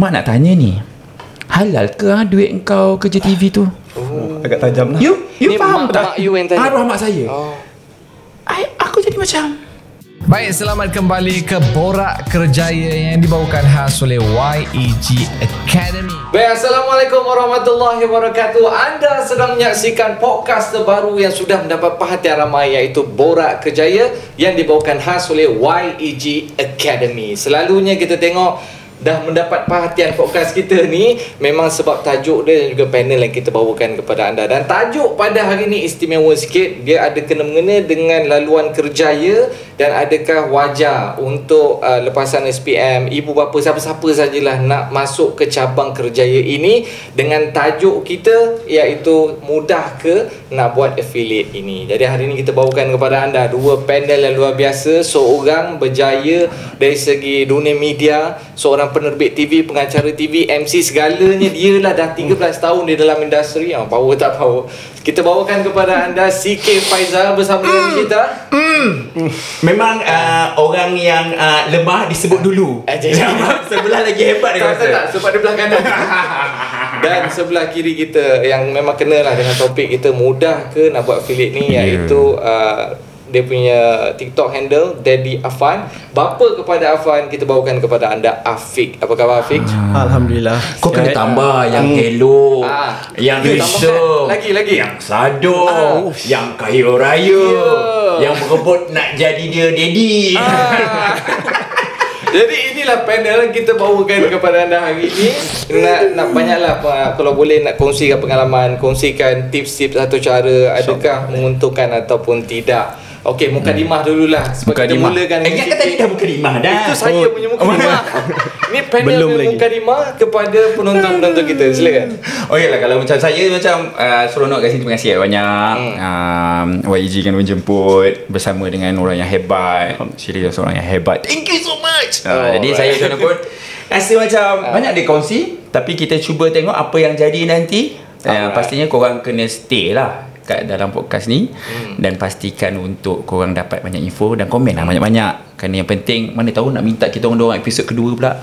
Mak nak tanya ni, halal ke duit engkau kerja TV tu? Agak tajam lah. You faham Mak tak? you yang tanya. Arwah mak saya. Aku jadi macam Baik, selamat kembali ke Borak Kerjaya yang dibawakan khas oleh YEG Academy. Baik, Assalamualaikum warahmatullahi wabarakatuh. Anda sedang menyaksikan podcast terbaru yang sudah mendapat perhatian ramai, iaitu Borak Kerjaya yang dibawakan khas oleh YEG Academy. Selalunya kita tengok dah mendapat perhatian podcast kita ni memang sebab tajuk dia dan juga panel yang kita bawakan kepada anda. Dan tajuk pada hari ni istimewa sikit. Dia ada kena-mengena dengan laluan kerjaya dan adakah wajar untuk lepasan SPM, ibu bapa siapa-siapa sajalah nak masuk ke cabang kerjaya ini, dengan tajuk kita iaitu mudah ke nak buat affiliate ini. Jadi hari ni kita bawakan kepada anda dua panel yang luar biasa. Seorang berjaya dari segi dunia media, seorang penerbit TV, pengacara TV, MC, segalanya dia lah. Dah 13 tahun di dalam industri. Power tak power. Kita bawakan kepada anda CK Faizal bersama dengan kita. memang orang yang lemah disebut dulu. Sebelah lagi hebat dia rasa. Tak, sebab dia belah kanan. Dan sebelah kiri kita yang memang kenalah dengan topik kita, mudah ke nak buat affiliate ni, iaitu dia punya TikTok handle Daddy Afan. Bapa kepada Afan, kita bawakan kepada anda Afiq. Apa khabar Afiq? Alhamdulillah. Kau kena tambah yang hello, yang handsome, lagi yang sador, yang kaya raya, yang berebut nak jadi dia daddy. Jadi inilah panel yang kita bawakan kepada anda hari ini. Nak banyaklah kalau boleh nak kongsikan pengalaman, kongsikan tips-tips atau cara adakah menguntungkan ataupun tidak. Okey, mukadimah dululah. Sebab kita mulakan. Ingat tadi dah mukadimah dah. Itu saya punya mukadimah. Ini panel mukadimah kepada penonton-penonton kita. Silakan. Okeylah, kalau macam saya macam seronok kat sini, terima kasih banyak. YEG kan menjemput bersama dengan orang yang hebat. Serius, orang yang hebat. Thank you so much. Jadi saya macam pun rasa macam banyak dia kongsi, tapi kita cuba tengok apa yang jadi nanti. Pastinya korang kena stay lah kat dalam podcast ni, dan pastikan untuk korang dapat banyak info dan komen lah banyak-banyak. Kerana yang penting, mana tahu nak minta kita orang episod kedua pula.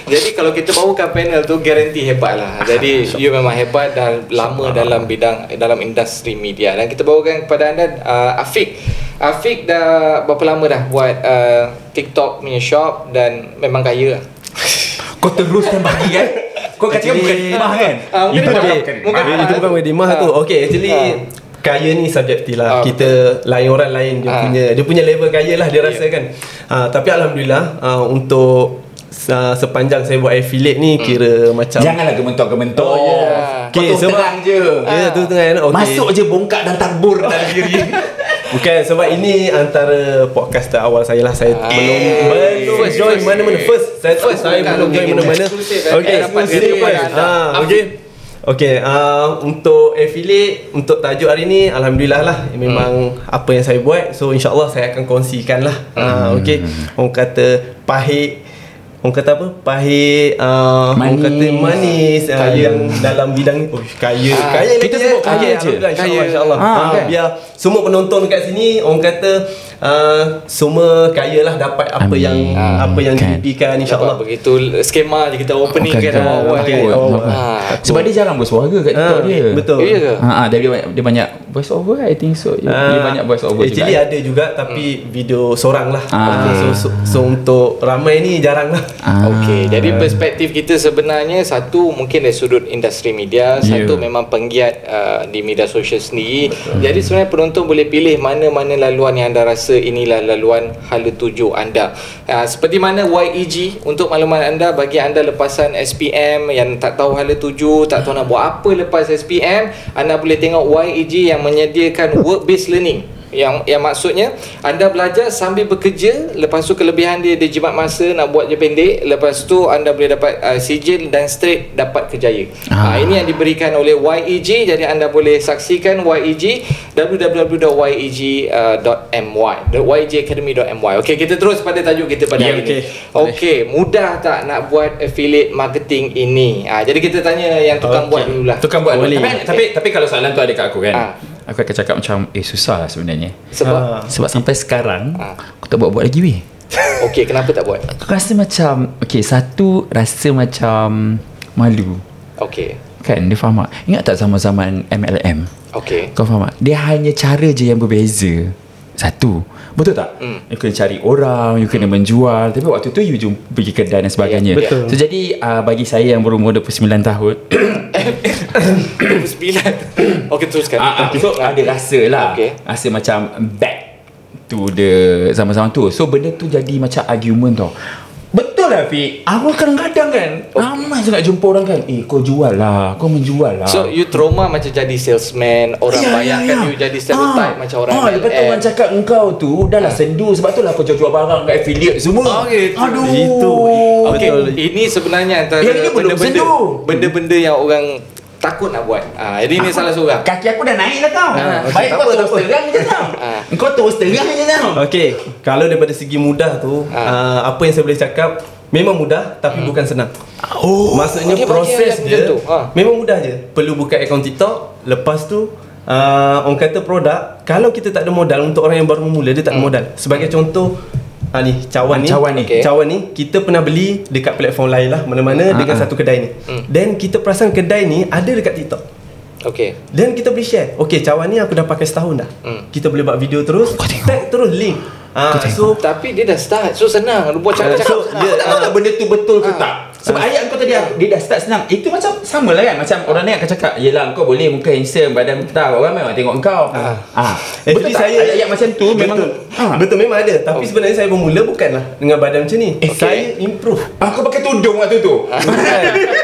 Jadi kalau kita bawakan panel tu, garanti hebat lah. Jadi you memang hebat dan lama dalam industri media. Dan kita bawakan kepada anda Afiq. Afiq dah berapa lama dah buat TikTok punya shop dan memang kaya lah. Kau teruskan bagi kan? Kau kata mukadimah kan? Itu bukan mukadimah tu. Okay, actually kaya ni subjektif lah. Kita lain orang lain dia punya level kaya lah dia rasa kan. Tapi alhamdulillah untuk sepanjang saya buat affiliate ni kira macam janganlah gementok-gementok. Okay, sebab terang je. Ya, tu tengah masuk je bongkak dan tabur dalam diri. Bukan, sebab ini antara podcaster awal saya lah. Saya belum join mana-mana. Saya belum join mana-mana. Okay, untuk affiliate, untuk tajuk hari ni, alhamdulillah lah, memang apa yang saya buat, so insyaAllah saya akan kongsikan lah. Okay, orang kata pahit, orang kata apa? Pahit, orang kata manis, yang dalam bidang ni. Kaya kita sebut kaya je. InsyaAllah. Biar semua penonton kat sini, orang kata semua kaya lah, dapat apa yang dimimpikan, insyaAllah. Begitu skema je kita opening kan awal. Sebab dia jarang bersuara kat TikTok dia. Betul. Dia banyak voice over, I think so. Dia banyak voice over juga. Actually ada juga, tapi video seorang lah. So untuk ramai ni jarang lah. Okey, jadi perspektif kita sebenarnya, satu mungkin dari sudut industri media, satu memang penggiat di media sosial sendiri. Jadi sebenarnya penonton boleh pilih mana-mana laluan yang anda rasa inilah laluan hala tuju anda. Seperti mana YEG, untuk makluman anda, bagi anda lepasan SPM yang tak tahu hala tuju, tak tahu nak buat apa lepas SPM, anda boleh tengok YEG yang menyediakan work based learning. Yang maksudnya anda belajar sambil bekerja, lepas tu kelebihan dia jimat masa, nak buat je pendek, lepas tu anda boleh dapat sijil dan straight dapat kerjaya. Ini yang diberikan oleh YEG. Jadi anda boleh saksikan YEG, www.yeg.my, yegacademy.my. Okey, kita terus pada tajuk kita pada hari ini. Okey, mudah tak nak buat affiliate marketing ini? Jadi kita tanya yang tukang buat dululah. Tukang buat dulu. Tapi kalau soalan tu ada kat aku kan, aku akan cakap macam susah lah sebenarnya. Sebab sampai sekarang aku tak buat lagi weh. Okey, kenapa tak buat? Aku rasa macam satu, rasa macam malu. Okey. Kan, dia faham tak? Ingat tak zaman-zaman MLM? Okey. Kau faham tak? Dia hanya cara je yang berbeza. Satu. Betul tak? You kena cari orang, you kena menjual. Tapi waktu tu you pergi kedai dan sebagainya. Betul. So jadi bagi saya yang berumur 29 tahun 29. Okey, teruskan. so ada rasa lah. Okay. Rasa macam back to the zaman-zaman tu. So benda tu jadi macam argument tau. Betul lah Fik. Aku kadang-kadang kan ramai je nak jumpa orang kan, kau jual lah, kau menjual lah. So you trauma macam jadi salesman, orang bayangkan you jadi stereotype macam orang Lepas tu orang cakap engkau tu dah lah sendu, sebab tu lah kau jual barang kat affiliate semua. Aduh. Itu. Okey, Betul. ini sebenarnya antara Yang ini belum sendu. benda-benda yang orang takut nak buat. Jadi ini salah seorang. Kaki aku dah naik lah tau. Baik kau terus terang je tau. Kau terus terang je tau. Okey, kalau daripada segi mudah tu, apa yang saya boleh cakap, memang mudah tapi bukan senang. Maksudnya Okey, proses bagi dia macam tu. memang mudah je. Perlu buka akaun TikTok, lepas tu orang kata produk, kalau kita tak ada modal, untuk orang yang baru memula dia tak ada modal. Sebagai contoh, ni cawan ni. Okey. Cawan ni kita pernah beli dekat platform lain lah, mana-mana dengan satu kedai ni. Dan kita perasan kedai ni ada dekat TikTok. Okey. Dan kita boleh share. Okey, cawan ni aku dah pakai setahun dah. Kita boleh buat video terus, tag terus link. So Tapi dia dah start. So senang. Lu buat cakap-cakap so, senang. dia- Aku tak tahu tak benda tu betul ke tak. Sebab ayat kau tadi dia dah start senang. Itu macam sama lah kan. Macam orang ni akan cakap, yelah kau boleh muka handsome, badan besar, orang memang tengok kau. Betul Actually tak? Ayat macam tu memang Betul memang ada. Tapi sebenarnya saya bermula bukanlah dengan badan macam ni. Saya improve. Aku pakai tudung waktu tu. Bukan.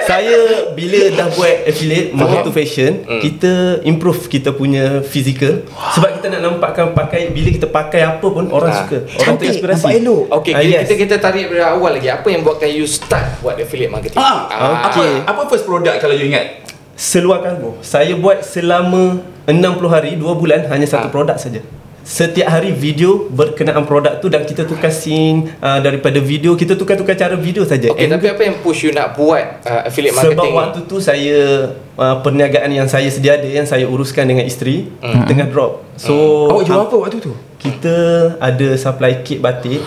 Saya bila dah buat affiliate Motor to Fashion, kita improve kita punya physical. Sebab kita nak nampakkan bila kita pakai apa pun orang suka. Orang Cantik, terinspirasi. nampak elok. Okey, Yes. kita tarik dari awal lagi. Apa yang buatkan you start buat affiliate marketing? Apa first product kalau you ingat? Seluar kargo. Saya buat selama 60 hari, 2 bulan hanya satu produk saja. Setiap hari video berkenaan produk tu dan kita tukar scene daripada video, kita tukar-tukar cara video saja. Okey, tapi apa yang push you nak buat affiliate marketing? Sebab waktu tu saya perniagaan yang saya sedia ada, yang saya uruskan dengan isteri tengah drop. So Awak jual apa waktu tu? kita ada supply kit batik.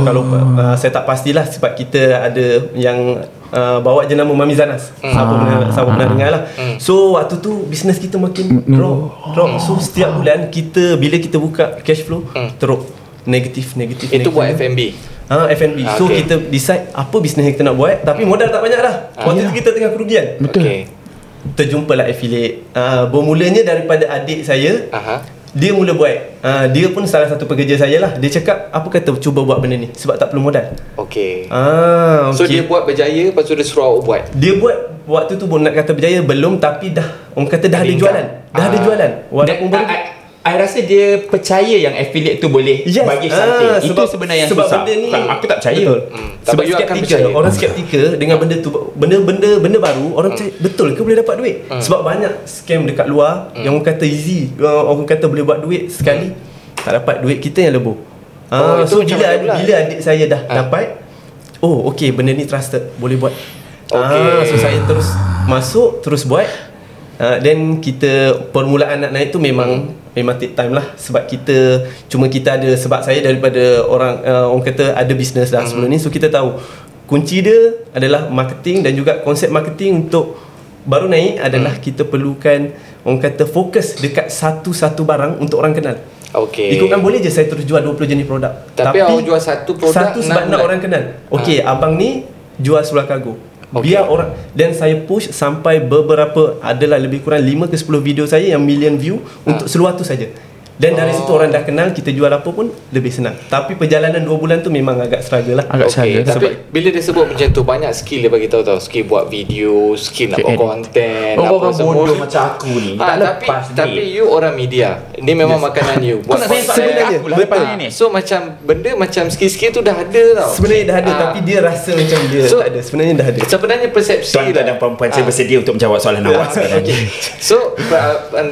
Kalau saya tak pastilah sebab kita ada yang bawa jenama Mami Zanas. Siapa pernah dengar lah. So waktu tu bisnes kita makin drop. So setiap bulan bila kita buka cash flow teruk negatif. Itu buat F&B. F&B. So Okay. kita decide apa bisnes yang kita nak buat, tapi modal tak banyak dah. Waktu tu kita tengah kerugian. Okey. Terjumpalah affiliate. Bermulanya daripada adik saya. Dia mula buat. Dia pun salah satu pekerja saya lah. Dia cakap, apa kata cuba buat benda ni sebab tak perlu modal. Okey. Okay. So dia buat berjaya, lepas tu dia suruh awak buat. Dia buat waktu tu pun nak kata berjaya belum, tapi dah orang kata dah ada Income. jualan. Dah ada jualan. Walaupun baru I rasa dia percaya yang affiliate tu boleh bagi something. Itu sebenarnya yang sebab susah. benda ni Aku tak percaya. Betul. Tapi Sebab you akan skeptikal, percaya. orang skeptikal dengan benda tu, benda baru, orang percaya betul ke boleh dapat duit. Sebab banyak scam dekat luar yang orang kata easy, orang kata boleh buat duit sekali, tak dapat duit, kita yang lebur. Itu So macam bila mana pula? adik saya dah dapat, okey benda ni trusted, boleh buat. Okey. So saya terus masuk, terus buat. Dan kita permulaan nak naik tu memang take time lah. Sebab kita ada, sebab saya daripada orang kata ada bisnes dah sebelum ni. So kita tahu kunci dia adalah marketing, dan juga konsep marketing untuk baru naik adalah kita perlukan orang kata fokus dekat satu barang untuk orang kenal. Okey. Ikutkan boleh je saya terus jual 20 jenis produk. Tapi awak jual satu produk satu sebab 6 nak bulan. orang kenal. Okey, abang ni jual seluar kargo. Biar orang, dan saya push sampai beberapa, adalah lebih kurang 5 ke 10 video saya yang million view untuk seluar tu saja. Dan dari situ orang dah kenal, kita jual apa pun lebih senang. Tapi perjalanan 2 bulan tu memang agak struggle lah. Agak Okey, struggle. tapi bila dia sebut macam tu, banyak skill dia bagi tahu tau. Skill buat video, skill nak buat konten, Orang semua. bodoh macam aku ni tak lepas tapi you orang media. Ini memang makanan you. Kau nak tanya Sebenarnya, aku lah lepas ni. So macam benda macam skill-skill tu dah ada tau. Sebenarnya dah ada, tapi dia rasa macam dia So, tak ada. Sebenarnya dah ada. Sebenarnya persepsi Tuan-tuan dan perempuan, saya bersedia untuk menjawab soalan awak sekarang ni. So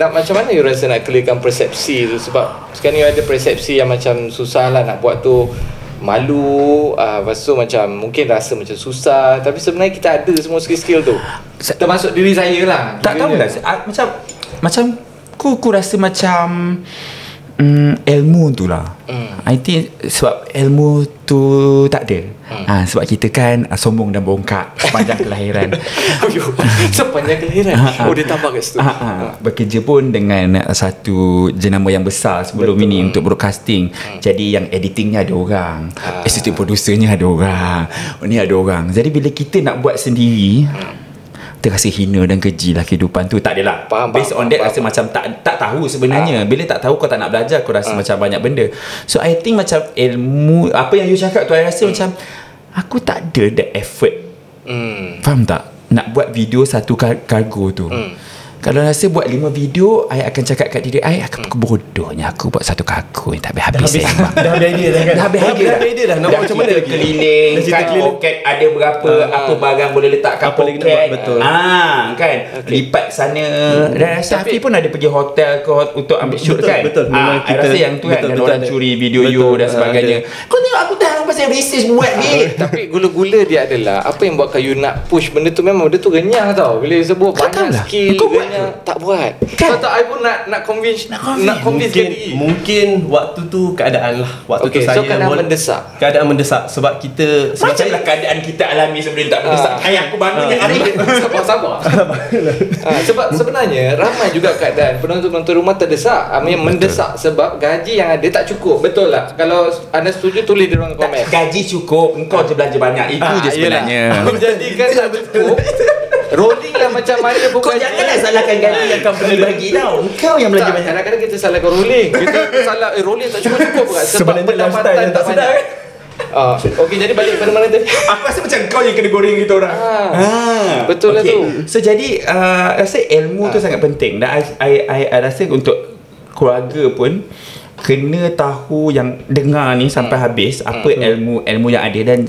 macam mana you rasa nak clearkan persepsi tu? Sebab sekarang ni ada persepsi yang macam susah lah nak buat tu, malu, lepas tu macam mungkin rasa macam susah, tapi sebenarnya kita ada semua skill-skill tu, termasuk diri saya lah. Tak tahu lah. Macam aku rasa macam ilmu tu lah. I think sebab ilmu tu tak ada. Sebab kita kan sombong dan bongkak sepanjang kelahiran. Sepanjang kelahiran. Dia tambah kat situ. Bekerja pun dengan satu jenama yang besar sebelum ini untuk broadcasting. Jadi yang editingnya ada orang, assistant producernya ada orang, ni ada orang. Jadi bila kita nak buat sendiri, terasa hina dan keji lah kehidupan tu. Tak adalah. Based on that, rasa macam tak tahu sebenarnya. Bila tak tahu, kau tak nak belajar, kau rasa macam banyak benda. So I think macam ilmu, apa yang you cakap tu, I rasa macam aku tak ada the effort. Faham tak? Nak buat video satu kargo tu. Kalau rasa buat 5 video, I akan cakap kat diri I, aku bodohnya aku buat satu kargo yang tak habis-habis. Dah habis idea dah kan? Dah habis idea dah. Nak buat macam mana lagi? Keliling kan, poket ada berapa, apa barang boleh letak kat poket. Betul. Kan, lipat sana. Dan rasa Hafiz pun ada pergi hotel untuk ambil shoot kan. Betul. I rasa yang tu kan, dan orang curi video you dan sebagainya. Kau tengok aku dah pasal research buat ni. Tapi gula-gula dia adalah apa yang buatkan you nak push benda tu. Memang benda tu renyah tau. Bila sebut banyak skill, tak buat kan? Tak, I pun nak convince mungkin waktu tu keadaan lah. Waktu tu saya keadaan mendesak sebab kita macamlah keadaan kita alami sebelum tak mendesak. Aku bangun yang hari sabar. Sebab sebenarnya ramai juga keadaan penonton-penonton rumah terdesak. Mendesak sebab gaji yang ada tak cukup. Betul lah. Kalau anda setuju, tulis di ruang komen. Gaji cukup, engkau je belanja banyak. Itu je sebenarnya. Menjadikan tak cukup. Rolling lah macam mana pun. Kau janganlah salahkan gaji yang company bagi tau. Kau yang belanja banyak. Kadang-kadang kita salahkan rolling. Kita salah rolling tak cukup-cukup kan. Sebab pendapatan tak sedar kan. Okey, jadi balik pada mana tadi? Aku rasa macam kau yang kena goreng kita orang. Betul lah tu. So jadi rasa ilmu tu sangat penting. Dan I rasa untuk keluarga pun kena tahu yang dengar ni sampai habis apa ilmu yang ada. Dan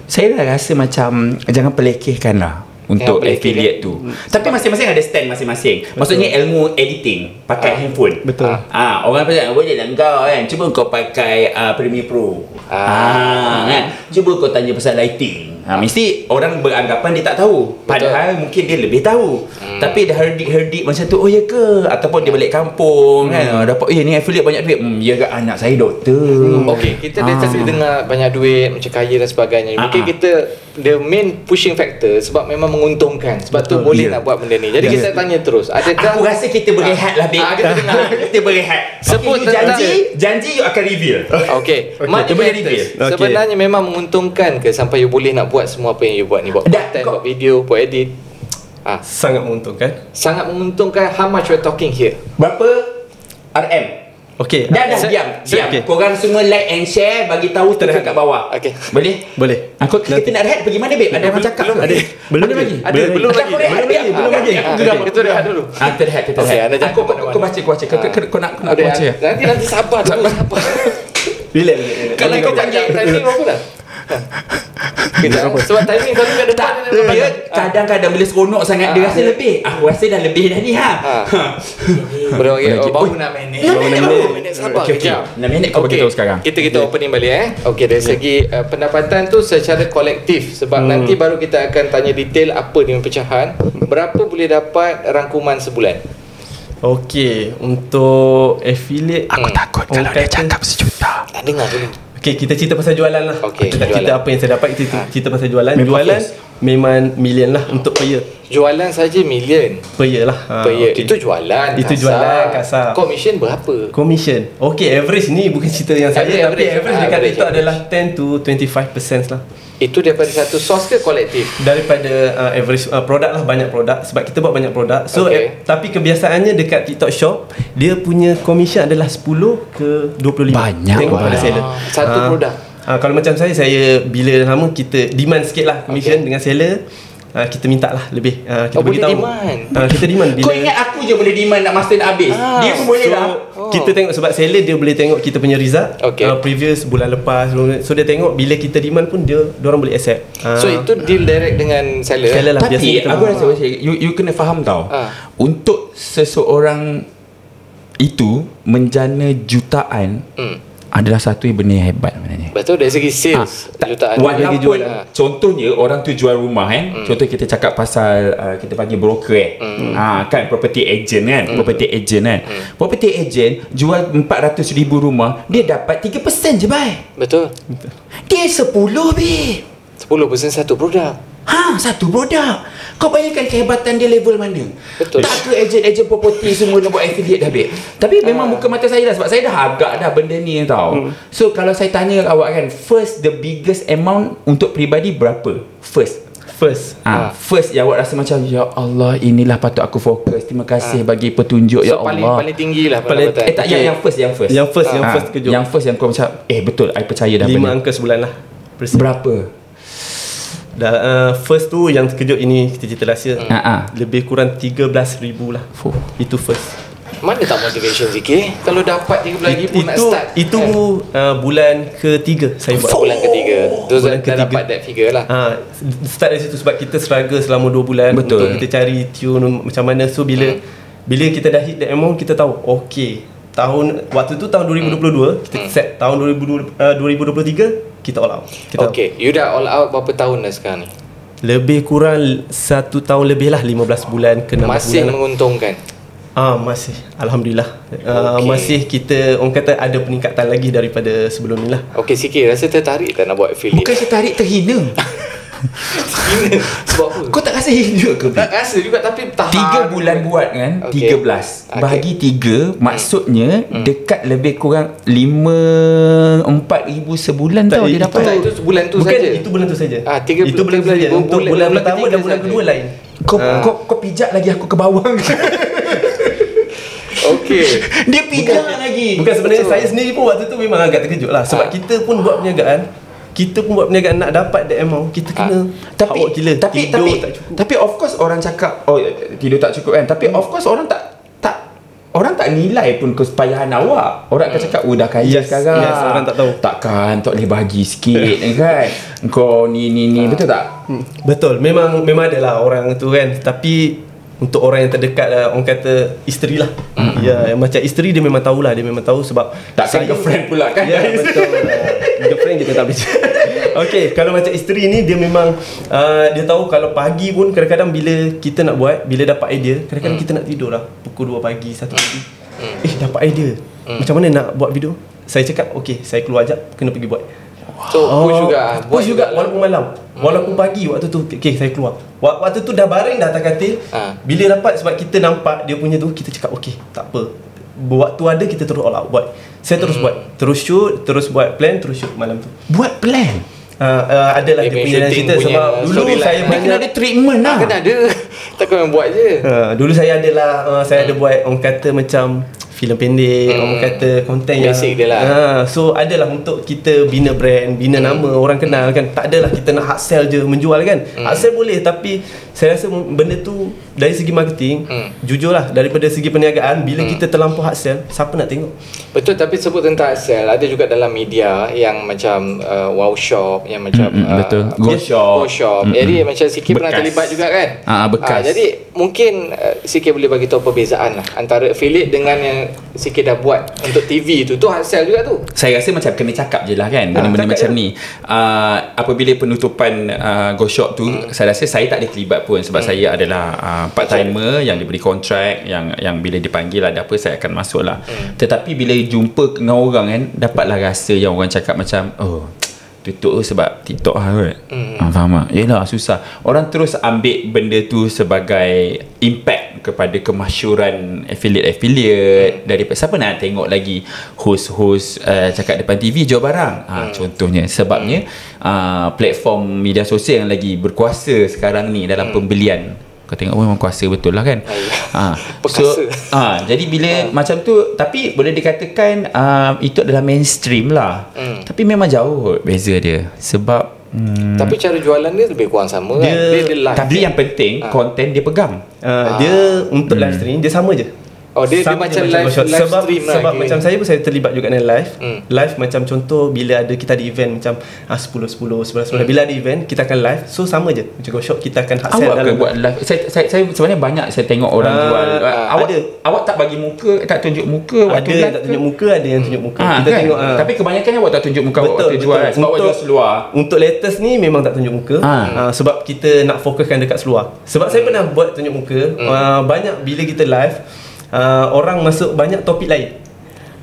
saya rasa macam jangan pelekehkan lah untuk affiliate tu. Tapi masing-masing ada stand masing-masing. Maksudnya ilmu editing pakai handphone. Betul. Orang pasal boleh lah kau kan. Cuba kau pakai Premiere Pro. Kan. Cuba kau tanya pasal lighting. Mesti orang beranggapan dia tak tahu. Padahal mungkin dia lebih tahu. Tapi dah herdik macam tu, oh ya ke? Ataupun dia balik kampung kan. Dapat ni affiliate banyak duit. Ya ke, anak saya doktor. Okey, kita dah dengar banyak duit, macam kaya dan sebagainya. Mungkin kita the main pushing factor sebab memang menguntungkan. Sebab tu boleh nak buat benda ni. Jadi kita tanya terus, adakah aku rasa kita berehat lah babe. Kita berehat. Sebut janji you akan reveal. Okey. Sebenarnya memang menguntungkan ke sampai you boleh nak buat semua apa yang you buat ni? Buat content, buat video, buat edit. Sangat menguntungkan. Sangat menguntungkan. How much we're talking here? Berapa RM? Okey. Dah diam. Korang semua like and share, bagi tahu terdekat kat bawah. Okey. Boleh. Kita nak rehat pergi mana babe? Ada orang cakap. Belum lagi. Kita rehat dulu. Kita rehat. Aku baca. Kau nak baca. Nanti sabar dulu. Relax. Kalau kau panjang timing berapa dah? Sebab timing kalau kat depan dia kadang-kadang bila seronok sangat dia rasa lebih. Aku rasa dah lebih dah ni baru 6 minit. Sabar kejap. 6 minit kau beritahu sekarang. Kita opening balik Okey, dari segi pendapatan tu secara kolektif. Sebab nanti baru kita akan tanya detail apa dia pecahan. Berapa boleh dapat rangkuman sebulan? Okey, untuk affiliate aku takut kalau dia cakap sejuta. Tak dengar dulu. Okey, kita cerita pasal jualan lah. Kita apa yang saya dapat, kita cerita pasal jualan. Jualan memang million lah untuk per year. Jualan saja million per year lah. Per year. Itu jualan. Itu jualan kasar. Commission berapa? Commission. Okey, average ni bukan cerita yang saya, tapi average dekat itu adalah 10 to 25% lah. Itu daripada satu source ke kolektif? Daripada average produk lah, banyak produk. Sebab kita buat banyak produk. So tapi kebiasaannya dekat TikTok Shop, dia punya commission adalah 10 ke 25. Banyak. Tengok pada seller. Satu produk. Kalau macam saya bila lama kita demand sikit lah commission dengan seller. Kita minta lah lebih. Kita boleh demand. Kita demand bila kau ingat aku je boleh demand nak master nak habis. Dia pun boleh lah. Kita tengok sebab seller dia boleh tengok kita punya result previous bulan lepas. So dia tengok bila kita demand pun diorang boleh accept. So itu deal direct dengan seller lah. Tapi aku rasa you kena faham tau. Untuk seseorang itu menjana jutaan, adalah satu benda yang hebat sebenarnya. Betul, dari segi sales jutaan Walaupun contohnya orang tu jual rumah kan, contoh kita cakap pasal kita panggil broker kan, property agent kan, property agent kan. Property agent jual 400,000 rumah, dia dapat 3% je baik. Betul. Dia 10 babe. 10% satu produk. Satu produk. Kau bayangkan kehebatan dia level mana. Betul. Tak ke ejen-ejen property semua nak buat affiliate dah babe. Tapi memang buka mata saya dah, sebab saya dah agak dah benda ni tau. So kalau saya tanya awak kan, first the biggest amount untuk peribadi berapa? First yang awak rasa macam, ya Allah, inilah patut aku fokus. Terima kasih bagi petunjuk, ya Allah. Paling tinggi lah pendapatan. Yang first terkejut. Yang first yang kau macam betul, I percaya dah 5 benda. angka sebulan lah. Berapa? First tu yang terkejut ini kita cerita rahsia. Lebih kurang 13,000 lah. Itu first. Mana tak motivation sikit kalau dapat 13,000 nak start. Itu bulan ketiga saya buat. Bulan ketiga. Tu Bulan dah ketiga. dapat that figure lah. Start dari situ sebab kita struggle selama 2 bulan. Betul. Untuk kita cari tune macam mana. So bila kita dah hit that amount, kita tahu okay, waktu tu tahun 2022 kita set, tahun 2023 kita all out. Okay, you dah all out berapa tahun dah sekarang ni? Lebih kurang 1 tahun lebih lah, 15 bulan ke 16 Masih bulan lah. menguntungkan? Masih, Alhamdulillah. Masih kita orang kata ada peningkatan lagi daripada sebelum ni lah. Okay, sikit rasa tertarik tak nak buat affiliate? Bukan tertarik, terhina. Sebab apa? Kau tak rasa hina ke? Tak rasa juga, tapi tahan 3 bulan buat kan, 13 bahagi 3, maksudnya dekat lebih kurang 4,000 sebulan tau dia dapat. Tak, itu bulan tu Bukan, saja. itu bulan tu saja. Itu bulan tu saja. Untuk bulan pertama dan bulan kedua lain. Kau pijak lagi aku ke bawah. Okey. Dia pijak lagi. Bukan, sebenarnya saya sendiri pun waktu tu memang agak terkejut lah. Sebab kita pun buat perniagaan, nak dapat that amount, kita kena hard gila. Tidur tak cukup. Tapi of course orang cakap tidur tak cukup kan. Tapi of course orang tak nilai pun kesupayahan awak. Orang akan cakap dah kaya sekarang. Orang tak tahu. Takkan tak boleh bagi sikit kan. Kau ni betul tak? Betul. Memang adalah orang tu kan. Tapi untuk orang yang terdekat lah, orang kata isteri lah. Ya, macam isteri dia memang tahulah, dia memang tahu sebab Takkan girlfriend pula kan? Ya, betul. Girlfriend kita tak boleh. Okey, kalau macam isteri ni dia memang dia tahu kalau pagi pun kadang-kadang bila kita nak buat, bila dapat idea, kadang-kadang kita nak tidur lah pukul 2 pagi, 1 pagi. Dapat idea. Macam mana nak buat video? Saya cakap, okey, saya keluar jap, kena pergi buat. So push juga walaupun malam, walaupun pagi waktu tu, okey, saya keluar. Waktu tu dah baring dah atas katil. Bila dapat, sebab kita nampak dia punya tu, kita cakap okey, tak apa. Waktu ada kita terus all out buat. Saya terus buat, terus shoot, terus buat plan, terus shoot malam tu. Buat plan. Adalah dia punya cerita sebab dulu saya dia kena ada treatment lah. Kena ada. Takkan buat je. Dulu saya adalah saya ada buat, orang kata macam filem pendek, orang kata konten yang basic dia lah. So adalah untuk kita bina brand, bina nama, orang kenal kan. Tak adalah kita nak hard sell je, menjual kan. Hard sell boleh, tapi saya rasa benda tu dari segi marketing, jujurlah daripada segi perniagaan, bila kita terlampau hard sell, siapa nak tengok? Betul, tapi sebut tentang hard sell, ada juga dalam media yang macam wow shop, yang macam betul, go shop. Jadi macam sikit pernah Bekas. terlibat juga kan. Bekas. Jadi mungkin sikit boleh bagi tahu perbezaan lah antara affiliate dengan yang sikit dah buat untuk TV tu hard sell juga tu. Saya rasa macam kena cakap je lah kan, benda-benda macam ni. Apabila penutupan go shop tu, saya rasa saya tak ada terlibat pun sebab saya adalah part timer yang diberi kontrak, yang bila dipanggil ada apa saya akan masuk lah. Tetapi bila jumpa dengan orang kan, dapatlah rasa yang orang cakap macam tutup sebab TikTok lah kot. Faham tak? Yelah, susah. Orang terus ambil benda tu sebagai impact kepada kemasyuran affiliate daripada siapa nak tengok lagi host cakap depan TV jual barang. Contohnya sebabnya platform media sosial yang lagi berkuasa sekarang ni dalam pembelian. Kau tengok memang kuasa betul lah kan. Jadi bila macam tu, tapi boleh dikatakan itu adalah mainstream lah. Tapi memang jauh beza dia. Sebab tapi cara jualan dia lebih kurang sama kan. Dia live. Tapi yang penting konten dia pegang. Dia untuk live streaming dia sama je. Oh, dia Sama macam je live sebab stream lah. sebab Okay. macam saya pun saya terlibat juga dengan live. Hmm. Live macam contoh bila ada kita ada event macam 10 11 bila ada event kita akan live. So sama je macam Go Shop kita akan hard sell Awak ke buat live? Saya sebenarnya banyak saya tengok orang jual. ada. Awak tak bagi muka, tak tunjuk muka Ada waktu yang live tak ke? tunjuk muka, ada yang tunjuk muka. Kita Kan? tengok Tapi kebanyakan awak tak tunjuk muka awak waktu jual kan? Sebab awak jual seluar. Untuk latest ni memang tak tunjuk muka. Sebab kita nak fokuskan dekat seluar. Sebab saya pernah buat tunjuk muka. Banyak bila kita live orang masuk banyak topik lain.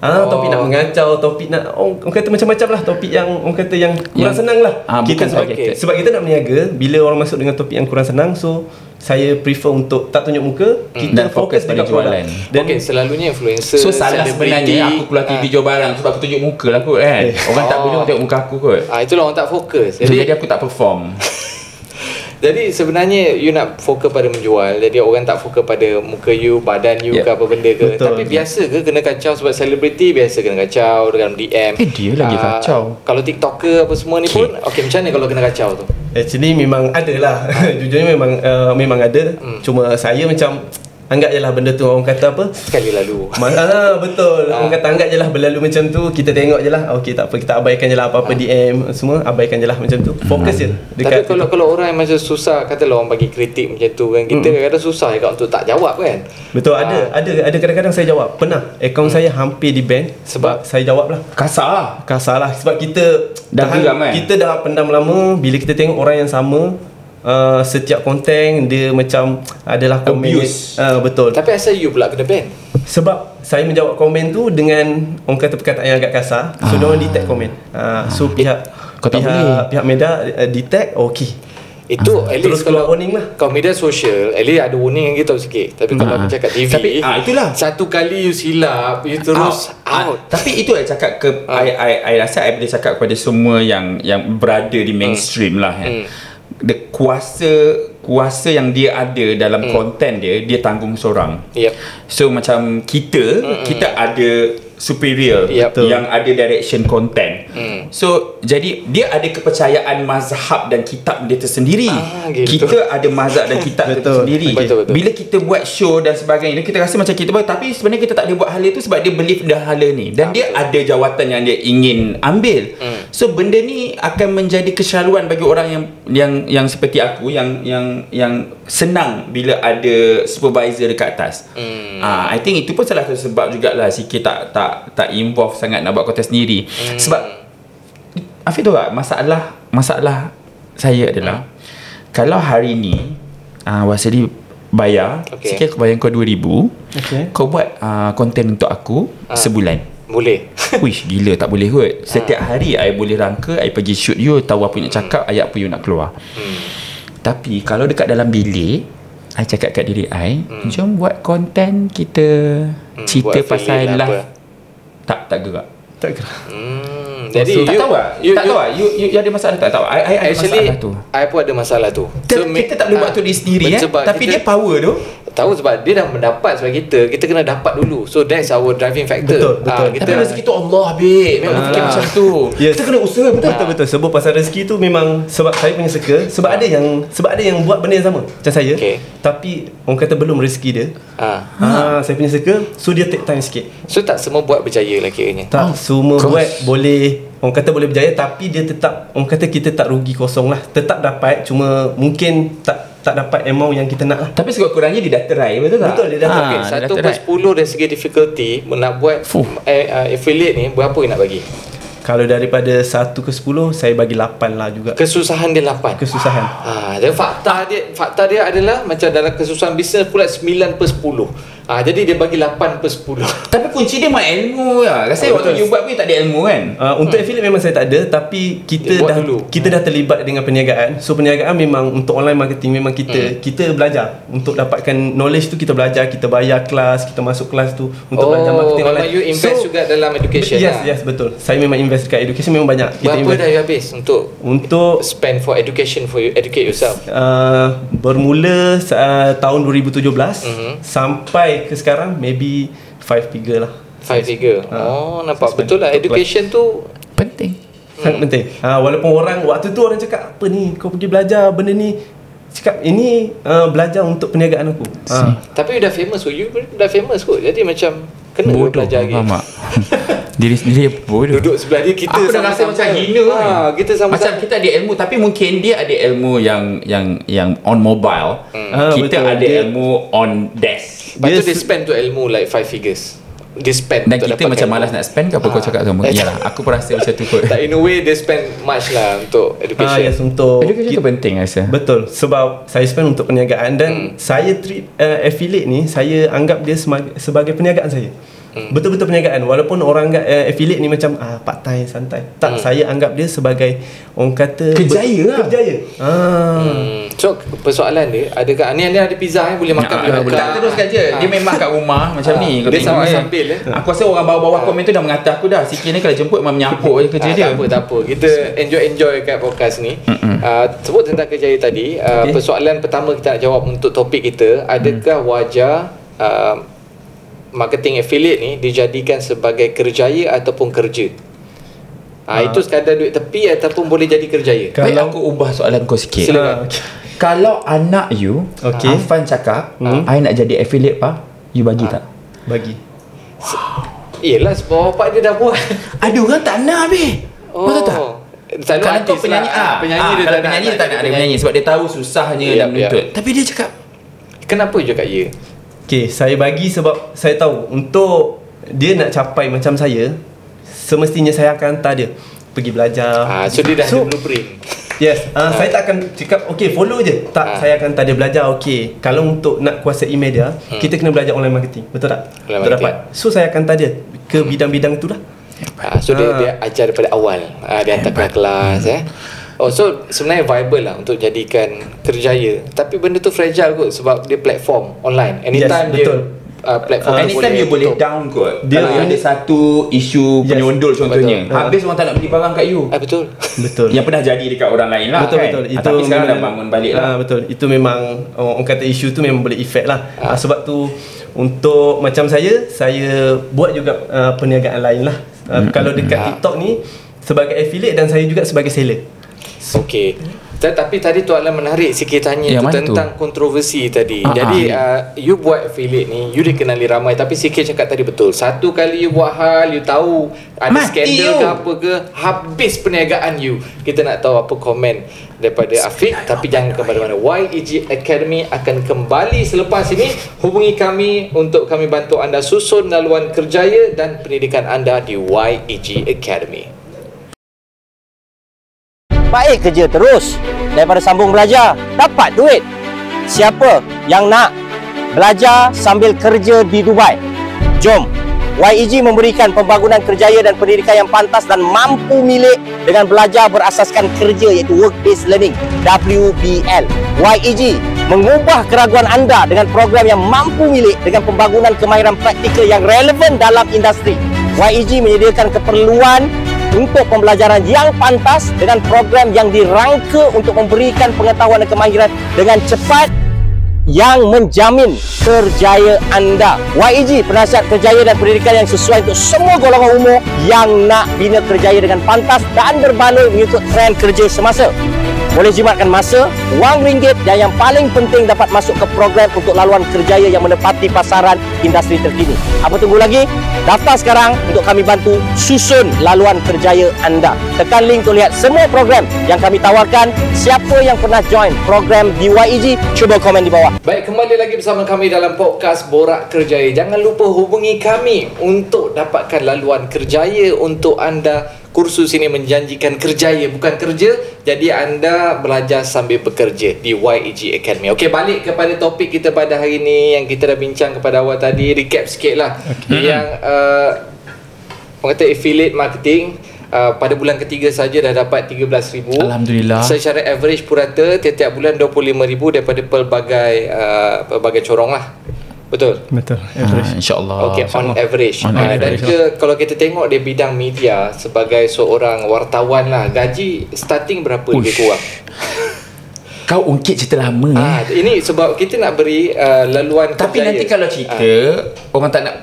Topik nak mengacau, topik nak orang kata macam-macam lah, topik yang orang kata yang kurang senang lah. Kita sebab kita nak berniaga bila orang masuk dengan topik yang kurang senang, so saya prefer untuk tak tunjuk muka, kita Dan fokus pada dekat produk. jualan. Dan Okay, selalunya influencer, So salah selebriti, sebenarnya aku keluar TV jual barang sebab aku tunjuk muka lah kot kan. Orang tak boleh tengok muka aku kot. itulah orang tak fokus. Jadi aku tak perform. Jadi sebenarnya you nak fokus pada menjual. Jadi orang tak fokus pada muka you, badan you ke apa benda ke. Betul. Tapi biasa ke kena kacau sebab selebriti biasa kena kacau dalam DM. Dia lagi kacau. Kalau TikToker apa semua ni pun macam mana kalau kena kacau tu? actually memang ada lah. Jujurnya memang ada. Cuma saya macam anggap je lah benda tu orang kata apa, Sekali lalu. betul. Orang kata anggap je lah berlalu macam tu. Kita tengok je lah. Okey tak apa, kita abaikan je lah apa-apa DM semua, abaikan je lah macam tu. Fokus je Tapi dekat kalau orang yang macam susah, katalah orang bagi kritik macam tu kan, kita kadang-kadang susah juga untuk tak jawab kan. betul. Ada kadang-kadang saya jawab. Pernah akaun saya hampir di ban sebab saya jawab lah. Kasar. Kasar lah. Sebab kita Dah geram kan? kita dah pendam lama. Bila kita tengok orang yang sama, setiap konten dia macam adalah komen Abuse. betul. Tapi asal you pula kena ban? Sebab saya menjawab komen tu dengan orang kata perkataan yang agak kasar. So dia orang detect komen. So pihak Kau tak boleh. pihak media detect, okey. Itu at least Terus keluar kalau warning lah. kau media sosial, at least ada warning yang kita tahu sikit. Tapi kalau aku cakap TV, Tapi, itulah. satu kali you silap, you terus out. Tapi itu saya cakap ke I rasa I boleh cakap kepada semua yang berada di mainstream lah kan. The kuasa yang dia ada dalam konten dia tanggung seorang. Yep. So macam kita ada superior Yep. yang ada direction content. So jadi dia ada kepercayaan mazhab dan kitab dia tersendiri. Gitu. Kita ada mazhab dan kitab dia Betul. tersendiri. Betul. Bila kita buat show dan sebagainya, kita rasa macam kita tapi sebenarnya kita tak boleh buat hal itu sebab dia believe dah hal ni dan dia ada jawatan yang dia ingin ambil. So benda ni akan menjadi keselaluan bagi orang yang seperti aku yang senang bila ada supervisor dekat atas. I think itu pun salah satu sebab jugalah sikit tak involve sangat nak buat konten sendiri. Sebab Afiq tahu tak masalah saya adalah kalau hari ni Wasili bayar, sikit aku bayar kau 2,000, kau buat konten untuk aku sebulan. Boleh. Wish gila tak boleh kot. Setiap hari I boleh rangka, I pergi shoot you, tahu apa you nak cakap, ayat apa you nak keluar. Tapi kalau dekat dalam bilik, I cakap kat diri I, jom buat konten kita cerita buat pasal affiliate lah. apa. Tak gerak. Tak kira. Jadi Tak tahu tak? Tak tahu tak? You ada masalah tak? Tahu. I ada actually masalah tu. I pun ada masalah tu. Kita tak boleh buat tu diri sendiri sebab tapi kita dia power tu. tahu sebab dia dah mendapat sebab kita kena dapat dulu. So that's our driving factor. Betul. Kita Tapi rezeki tu Allah babe. Memang fikir macam tu. Yes. Kita kena usaha betul. Betul. Sebab pasal rezeki tu memang sebab saya punya suka. Sebab ada yang buat benda yang sama macam saya. Okay. Tapi orang kata belum rezeki dia. Saya punya suka. So dia take time sikit. So tak semua buat berjaya lah kiranya. Tak semua buat boleh. Orang kata boleh berjaya tapi dia tetap, orang kata kita tak rugi kosong lah. Tetap dapat, cuma mungkin tak dapat amount yang kita nak lah. Tapi sekurang-kurangnya dia dah try, betul tak? Betul, dia dah try. Okay, 1/10 dari segi difficulty nak buat affiliate ni, berapa you nak bagi? Kalau daripada 1 ke 10, saya bagi 8 lah juga. Kesusahan dia 8. Kesusahan. Dan fakta dia adalah macam dalam kesusahan bisnes pula 9/10. Jadi dia bagi 8/10. Tapi kunci dia memang ilmu lah. Rasa waktu you buat pun tak ada ilmu kan? Untuk affiliate memang saya tak ada, tapi kita dah terlibat dengan perniagaan. So perniagaan memang untuk online marketing memang kita belajar untuk dapatkan knowledge tu, kita belajar, kita bayar kelas, kita masuk kelas tu untuk belajar marketing online. Memang you invest juga dalam education lah. Yes, betul. Saya memang invest dekat education memang banyak. Berapa dah you habis untuk spend for education, for you educate yourself? Bermula tahun 2017 sampai ke sekarang maybe 5 figure lah. 5 figure. Nampak betul lah education tu Penting. Sangat penting. Walaupun waktu tu orang cakap apa ni, kau pergi belajar benda ni cakap ini belajar untuk perniagaan aku. Tapi dah famous kot. You dah famous kot. Jadi macam kena Bodoh, belajar lagi. faham tak? Diri sendiri bodoh. Duduk sebelah dia, kita Aku dah rasa macam hina kan. Kita sama-sama. Macam kita ada ilmu, tapi mungkin dia ada ilmu yang on mobile. Kita betul. ada ilmu on desk. Lepas tu dia spend tu ilmu like 5 figures. Dia spend Dan untuk kita dapatkan macam malas ilmu. nak spend ke apa kau cakap tu? Iyalah, aku pun rasa macam tu kot. Tak, in a way dia spend much lah untuk education. Yes, untuk Education tu penting rasa. Betul, sebab saya spend untuk perniagaan dan saya treat affiliate ni, saya anggap dia sebagai perniagaan saya. Betul-betul perniagaan, walaupun orang anggap affiliate ni macam part time, santai. Tak, saya anggap dia sebagai orang kata Kerjaya lah. Kerjaya. So persoalan dia, adakah ni ada pizza boleh makan, boleh makan. Tak, teruskan je. Dia memang kat rumah macam ni. Kau Dia tengok sambil Aku rasa orang bawah-bawah komen tu dah mengata aku dah. Sikit ni kalau jemput memang menyampuk je kerja dia. Tak apa. Kita enjoy kat podcast ni. Sebut tentang kerjaya tadi. Persoalan pertama kita nak jawab untuk topik kita, adakah wajar marketing affiliate ni dijadikan sebagai kerjaya ataupun kerja? Itu sekadar duit tepi ataupun boleh jadi kerjaya? Baik, aku ubah soalan kau sikit. Silakan. Kalau anak you, Afan cakap, I nak jadi affiliate pak, you bagi tak? Bagi. Yelah, sebab bapak dia dah buat. Ada orang tak nak habis. Betul tak? Selalu Kalau kau artis penyanyi, lah. Penyanyi dia kalau tak penyanyi nak dia tak nak ada penyanyi sebab dia tahu susahnya Yap, dan menuntut. Tapi dia cakap, Kenapa je kat ya? Okay, saya bagi sebab saya tahu untuk dia nak capai macam saya, semestinya saya akan hantar dia pergi belajar. So dia dah ada blueprint. Yes, saya tak akan cakap okay follow je. Tak, saya akan hantar dia belajar. Okay, kalau untuk nak kuasai media, kita kena belajar online marketing. Betul tak? Online Betul dapat. So saya akan hantar dia ke bidang-bidang itulah. So dia ajar daripada awal. Dia hantar kelas so sebenarnya viable lah untuk jadikan kerjaya. Tapi benda tu fragile kot sebab dia platform online. Anytime Yes, dia betul. platform anytime you boleh down kot. Dia Kalau ada satu isu penyondol contohnya, betul. habis orang tak nak beli barang kat you. Betul. Betul. Yang pernah jadi dekat orang lain lah. Betul kan? betul. Itu tapi sekarang dah memang- bangun balik lah. Betul. Itu memang orang kata isu tu memang boleh efek lah. Sebab tu untuk macam saya buat juga perniagaan lain lah. Kalau dekat TikTok ni sebagai affiliate dan saya juga sebagai seller. Okey. Tapi tadi tu Alan menarik sikit tanya Yang tu mana tentang kontroversi tadi. Jadi you buat affiliate ni, you dikenali ramai, tapi sikit cakap tadi betul. Satu kali you buat hal, you tahu ada Mati skandal you. ke apa ke, habis perniagaan you. Kita nak tahu apa komen daripada Afiq, tapi jangan ke mana-mana. YEG Academy akan kembali selepas ini. Hubungi kami untuk kami bantu anda susun laluan kerjaya dan pendidikan anda di YEG Academy. Baik kerja terus daripada sambung belajar, dapat duit. Siapa yang nak belajar sambil kerja di Dubai? Jom, YEG memberikan pembangunan kerjaya dan pendidikan yang pantas dan mampu milik dengan belajar berasaskan kerja iaitu Work Based Learning, WBL. YEG mengubah keraguan anda dengan program yang mampu milik dengan pembangunan kemahiran praktikal yang relevan dalam industri. YEG menyediakan keperluan untuk pembelajaran yang pantas dengan program yang dirangka untuk memberikan pengetahuan dan kemahiran dengan cepat yang menjamin kerjaya anda. YEG, penasihat kerjaya dan pendidikan yang sesuai untuk semua golongan umur yang nak bina kerjaya dengan pantas dan berbaloi mengikut trend kerja semasa. Boleh jimatkan masa, wang ringgit dan yang paling penting dapat masuk ke program untuk laluan kerjaya yang menepati pasaran industri terkini. Apa tunggu lagi? Daftar sekarang untuk kami bantu susun laluan kerjaya anda. Tekan link untuk lihat semua program yang kami tawarkan. Siapa yang pernah join program di YEG, cuba komen di bawah. Baik, kembali lagi bersama kami dalam podcast Borak Kerjaya. Jangan lupa hubungi kami untuk dapatkan laluan kerjaya untuk anda. Kursus ini menjanjikan kerjaya, bukan kerja. Jadi anda belajar sambil bekerja di YEG Academy. Okey, balik kepada topik kita pada hari ini yang kita dah bincang kepada awal tadi. Recap sikit lah. Yang orang kata affiliate marketing, pada bulan ketiga saja dah dapat 13,000. Alhamdulillah. Secara average purata tiap-tiap bulan 25,000 daripada pelbagai corong lah. Betul? Betul. InsyaAllah. Okay, on average. On Dan average. juga kalau kita tengok di bidang media sebagai seorang wartawan lah, gaji starting berapa lebih kurang? Kau ungkit cerita lama Ini sebab kita nak beri laluan Tapi kerjaya. nanti kalau cerita orang tak nak.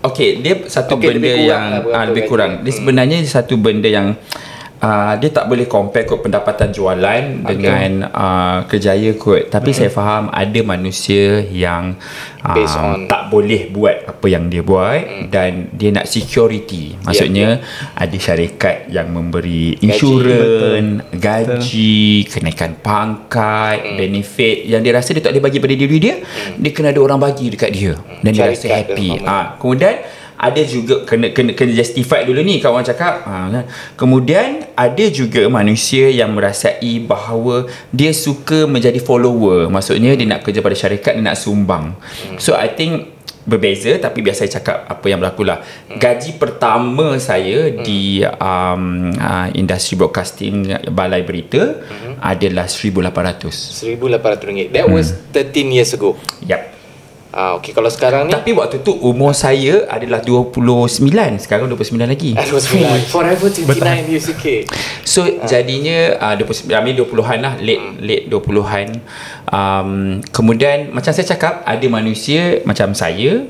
Okey, dia satu Okey, benda lebih kurang yang lah berapa lebih gaji. kurang. Dia sebenarnya satu benda yang dia tak boleh compare kot pendapatan jualan dengan kerjaya kot. Tapi saya faham ada manusia yang tak boleh buat apa yang dia buat dan dia nak security. Maksudnya ada syarikat yang memberi insurans, gaji, kenaikan pangkat, benefit yang dia rasa dia tak boleh bagi pada diri dia, dia kena ada orang bagi dekat dia dan dia rasa happy. Kemudian ada juga kena justify dulu ni kawan cakap. Kemudian ada juga manusia yang merasai bahawa dia suka menjadi follower. Maksudnya dia nak kerja pada syarikat, dia nak sumbang. So I think berbeza, tapi biasa saya cakap apa yang berlaku lah. Gaji pertama saya di industri broadcasting balai berita adalah RM1,800. That was 13 years ago. Yep. Okey, kalau sekarang ni, tapi waktu tu umur saya adalah 29. Sekarang 29 lagi. 29. Forever 29 UCK. So jadinya 20-an lah, late 20-an. Kemudian macam saya cakap, ada manusia macam saya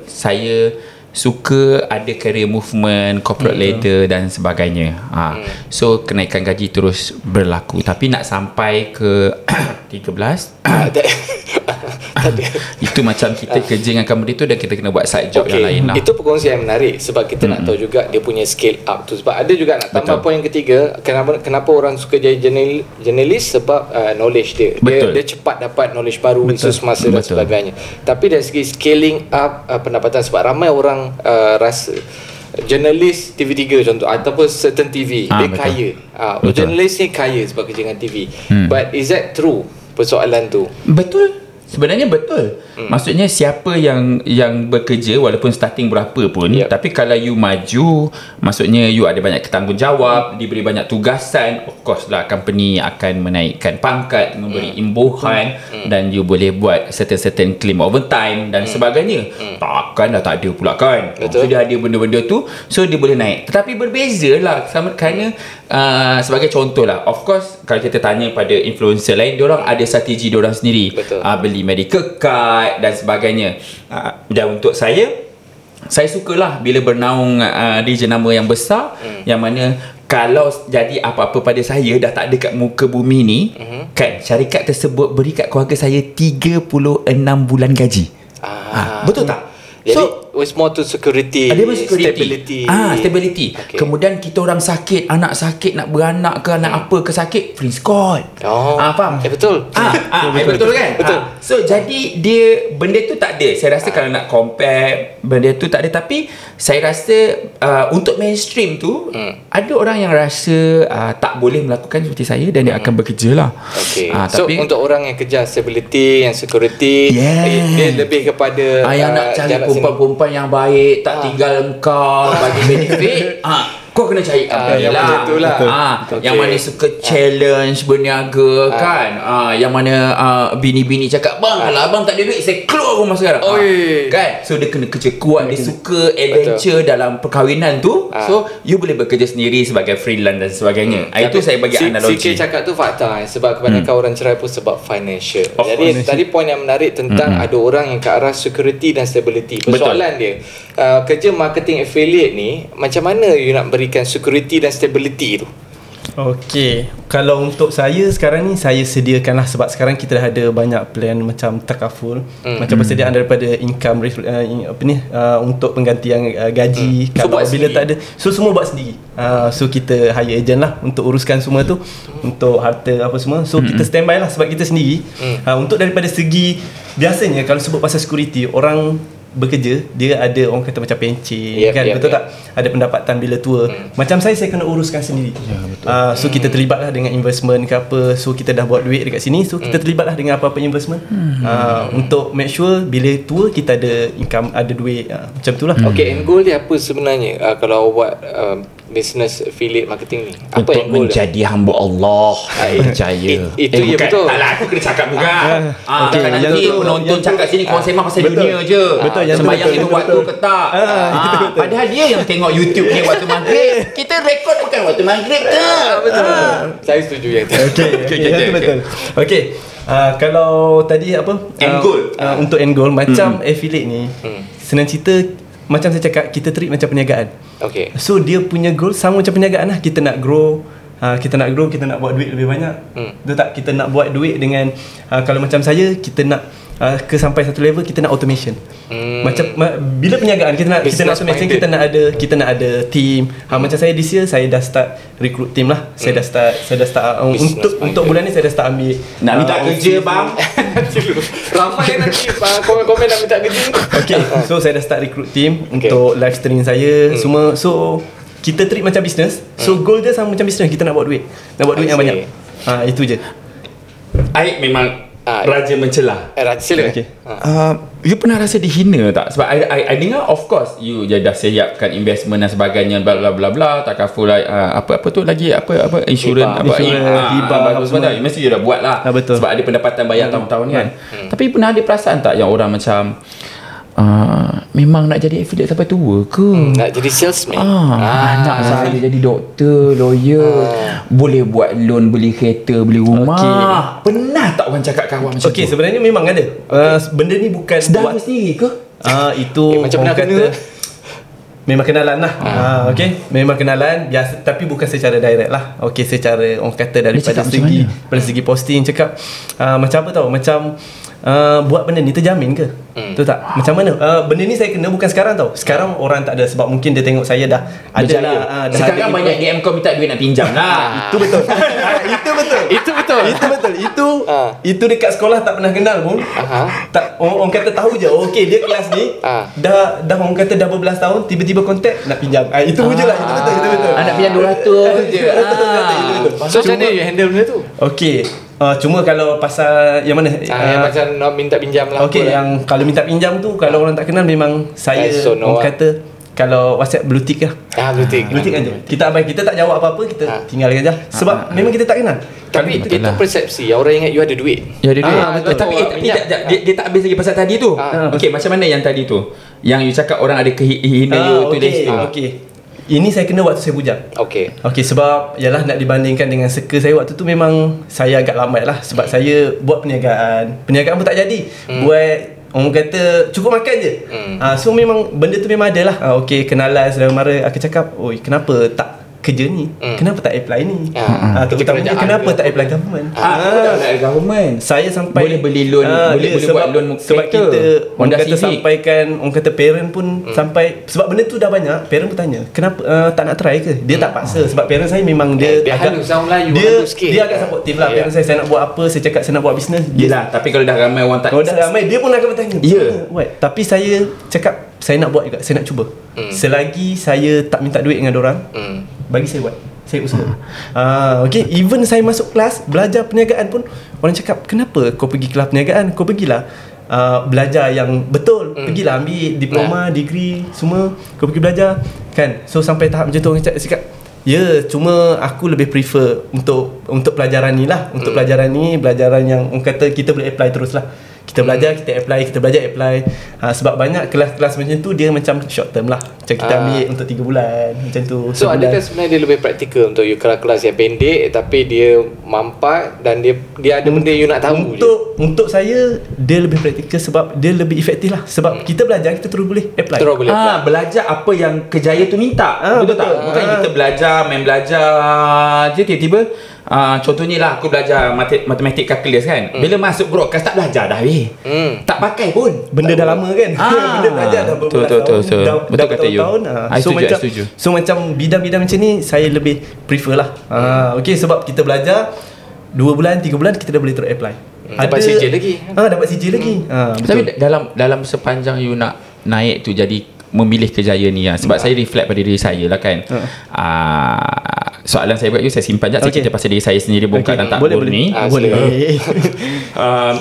suka ada career movement, corporate ladder dan sebagainya. So kenaikan gaji terus berlaku, tapi nak sampai ke 13 itu macam kita kerja dengan company tu dan kita kena buat side job yang lain lah. Itu perkongsian yang menarik sebab kita nak tahu juga dia punya scale up tu. Sebab ada juga nak tambah poin ketiga, kenapa orang suka jadi jurnalis, sebab knowledge dia. Dia cepat dapat knowledge baru, isu semasa dan sebagainya. Tapi dari segi scaling up pendapatan, sebab ramai orang rasa jurnalis TV3 contoh ataupun certain TV dia kaya. Jurnalis ni kaya sebab kerja dengan TV. But is that true? Persoalan tu betul. Sebenarnya betul. Maksudnya siapa yang bekerja walaupun starting berapa pun, tapi kalau you maju, maksudnya you ada banyak ketanggungjawab, diberi banyak tugasan, of course lah company akan menaikkan pangkat, memberi imbuhan dan you boleh buat certain claim overtime dan sebagainya. Takkanlah tak ada pula kan. So dia ada benda-benda tu, so dia boleh naik. Tetapi berbeza lah kerana sebagai contoh lah, of course kalau kita tanya pada influencer lain, diorang ada strategi diorang sendiri. Beli medical card dan sebagainya. Dan untuk saya sukalah bila bernaung di jenama yang besar, yang mana kalau jadi apa-apa pada saya dah tak ada kat muka bumi ni, kan syarikat tersebut beri kat keluarga saya 36 bulan gaji. Betul tak? Jadi it's more to security, stability. Stability. Kemudian kita orang sakit, anak sakit, nak beranak ke, anak apa ke sakit, free call. Faham? Betul. Betul kan? Betul. So jadi dia benda tu tak ada. Saya rasa kalau nak compare benda tu tak ada, tapi saya rasa untuk mainstream tu ada orang yang rasa tak boleh melakukan seperti saya dan dia akan bekerja lah. So tapi, untuk orang yang kejar stability, yang security, dia lebih kepada yang nak cari perempuan yang baik, tak tinggal engkau, bagi benefit. Kau kena cari company lah. Yang mana suka challenge, berniaga kan. Yang mana bini-bini cakap, bang, kalau abang tak ada duit, saya keluar rumah sekarang. Kan? So dia kena kerja kuat, dia suka adventure dalam perkahwinan tu. So you boleh bekerja sendiri sebagai freelance dan sebagainya. Itu saya bagi analogi. Sikit cakap tu fakta, sebab kebanyakan orang cerai pun sebab financial. Jadi tadi poin yang menarik tentang ada orang yang ke arah security dan stability. Persoalan dia, kerja marketing affiliate ni, macam mana you nak berikan security dan stability tu? Okey, kalau untuk saya sekarang ni, saya sediakanlah, sebab sekarang kita dah ada banyak plan macam takaful, macam persediaan daripada income untuk penggantian gaji. Kalau bila tak ada, so semua buat sendiri. So kita hire agent lah untuk uruskan semua tu, untuk harta apa semua. So kita standby lah sebab kita sendiri. Untuk daripada segi, biasanya kalau sebut pasal security, orang bekerja, dia ada orang kata macam pencen, kan, betul tak? Ada pendapatan bila tua. Macam saya kena uruskan sendiri. So kita terlibatlah dengan investment ke apa. So kita dah buat duit dekat sini, so kita terlibatlah dengan apa-apa investment untuk make sure bila tua kita ada income, ada duit, macam itulah. Okay, end goal dia apa sebenarnya kalau buat business affiliate marketing ni? Apa untuk menjadi hamba Allah. Percaya. Itu ya, betul. Taklah, aku kena cakap juga. Kadang-kadang nanti penonton cakap sini kau sembang pasal dunia je. Sembahyang itu waktu ke tak? Padahal dia yang tengok YouTube ni waktu maghrib. Kita rekod bukan waktu maghrib tak? Betul. Saya setuju yang itu. Okey, betul. Okey. Kalau tadi apa? End goal. Untuk end goal macam affiliate ni, senang cerita, macam saya cakap, kita treat macam perniagaan. Okay. So dia punya goal sama macam perniagaan lah. Kita nak grow kita nak grow, kita nak buat duit lebih banyak. Betul tak? Kita nak buat duit dengan kalau macam saya, kita nak ke sampai satu level, kita nak automation. Macam bila perniagaan kita nak automation, kita nak ada team. Macam saya this year, saya dah start recruit team lah. Saya dah start untuk bulan ni saya dah start ambil nak minta kerja bang. Ramai nanti komen nak minta kerja. Okay, so saya dah start recruit team untuk live streaming saya semua. So kita treat macam business. So goal dia sama macam business, kita nak buat duit. Nak buat duit yang banyak. Itu je. Aik memang raja mencelah. Raja sila. Okay. You pernah rasa dihina tak? Sebab I dengar, of course you dah siapkan investment dan sebagainya, bla bla bla bla, takaful apa tu lagi, apa insurans, hibah semua. Mesti you dah buat lah. Betul. Sebab ada pendapatan bayar tahun-tahun kan. Tapi pernah ada perasaan tak yang orang macam memang nak jadi affiliate sampai tua ke? Nak jadi salesman. Nak saya jadi doktor, lawyer, boleh buat loan, beli kereta, beli rumah. Pernah tak orang cakap kawan macam tu? Sebenarnya memang ada. Benda ni bukan sedar sendiri ke? Itu macam orang pernah kata memang kenalan lah. Memang kenalan biasa, tapi bukan secara direct lah. Secara orang kata daripada segi posting cakap macam apa tahu, macam buat benda ni terjamin ke? Betul tak? Macam mana? Benda ni saya kena bukan sekarang tau. Sekarang orang tak ada, sebab mungkin dia tengok saya dah ada lah. Sekarang banyak DM kau minta duit nak pinjam lah. Itu betul. Itu dekat sekolah tak pernah kenal pun. Tak, orang kata tahu je. Okey, dia kelas ni dah orang kata dah berbelas tahun, tiba-tiba kontak nak pinjam. Itu je lah. Itu betul. Nak pinjam 200 je. So macam mana you handle benda tu? Okey. Cuma kalau pasal yang mana? Yang macam nak minta pinjam lah. Okey, yang kalau minta pinjam tu, kalau orang tak kenal, memang saya orang kata kalau WhatsApp blue tick lah. Blue tick kan je. Kita tak jawab apa-apa, kita tinggalkan je. Sebab memang kita tak kenal. Tapi itu persepsi orang ingat you ada duit. Ya ada duit. Tapi dia tak habis lagi pasal tadi tu. Okey, macam mana yang tadi tu? Yang you cakap orang ada kehina you tu dari situ. Okey. Ini saya kena waktu saya bujang. Okey, sebab yalah nak dibandingkan dengan circle saya waktu tu, memang saya agak lambat lah. Sebab saya buat perniagaan pun tak jadi. Buat orang kata cukup makan je. So memang benda tu memang ada lah. Okey, kenalan saudara mara, aku cakap, "Oi, kenapa tak kerja ni? Kenapa tak apply ni?" Terutamanya kenapa tak apply government? Kenapa tak apply government? Saya sampai boleh beli loan, boleh buat loan sebab kita orang kata sampaikan, orang kata parent pun sampai, sebab benda tu dah banyak, parent pun tanya, kenapa tak nak try ke? Dia tak paksa, sebab parent saya memang dia agak dia agak supportive lah. Parent saya nak buat apa, saya cakap saya nak buat bisnes. Yelah, tapi kalau dah ramai orang tak, kalau dah ramai, dia pun akan bertanya. Tapi saya cakap saya nak buat juga, saya nak cuba. Selagi saya tak minta duit dengan orang, bagi saya buat, saya usaha. Okey, even saya masuk kelas belajar perniagaan pun, orang cakap, kenapa kau pergi kelas perniagaan? Kau pergilah belajar yang betul. Pergilah ambil diploma, degree semua, kau pergi belajar kan. So sampai tahap macam tu, orang cakap, ya, cuma aku lebih prefer untuk pelajaran ni lah. Untuk pelajaran ni, pelajaran yang orang kata kita boleh apply terus lah. Kita belajar, kita apply. Sebab banyak kelas-kelas macam tu, dia macam short term lah. Macam kita ambil untuk 3 bulan macam tu. So adakah sebenarnya dia lebih praktikal untuk you kelas-kelas yang pendek, tapi dia mampat dan dia ada benda you nak tahu untuk saya, dia lebih praktikal sebab dia lebih efektif lah. Sebab kita belajar, kita terus boleh apply. Belajar apa yang kejaya tu minta. Betul tak? Bukan kita main belajar je tiba-tiba. Contohnya lah, aku belajar matematik calculus kan. Bila masuk broadcast tak belajar dah tak pakai pun. Benda dah lama kan. Benda belajar dah berbelas tahun. Betul kata you. Setuju. So macam bidang-bidang macam ni, saya lebih prefer lah. Okey, sebab kita belajar 2 bulan, 3 bulan, kita dah boleh terus apply. Dapat CJ lagi. Dapat CJ lagi. Tapi dalam sepanjang you nak naik tu, jadi memilih kerjaya ni sebab saya reflect pada diri saya lah kan. Soalan saya buat you, saya simpan sekejap. Saya cerita pasal diri saya sendiri, bongkar dan tak boleh ni. Boleh.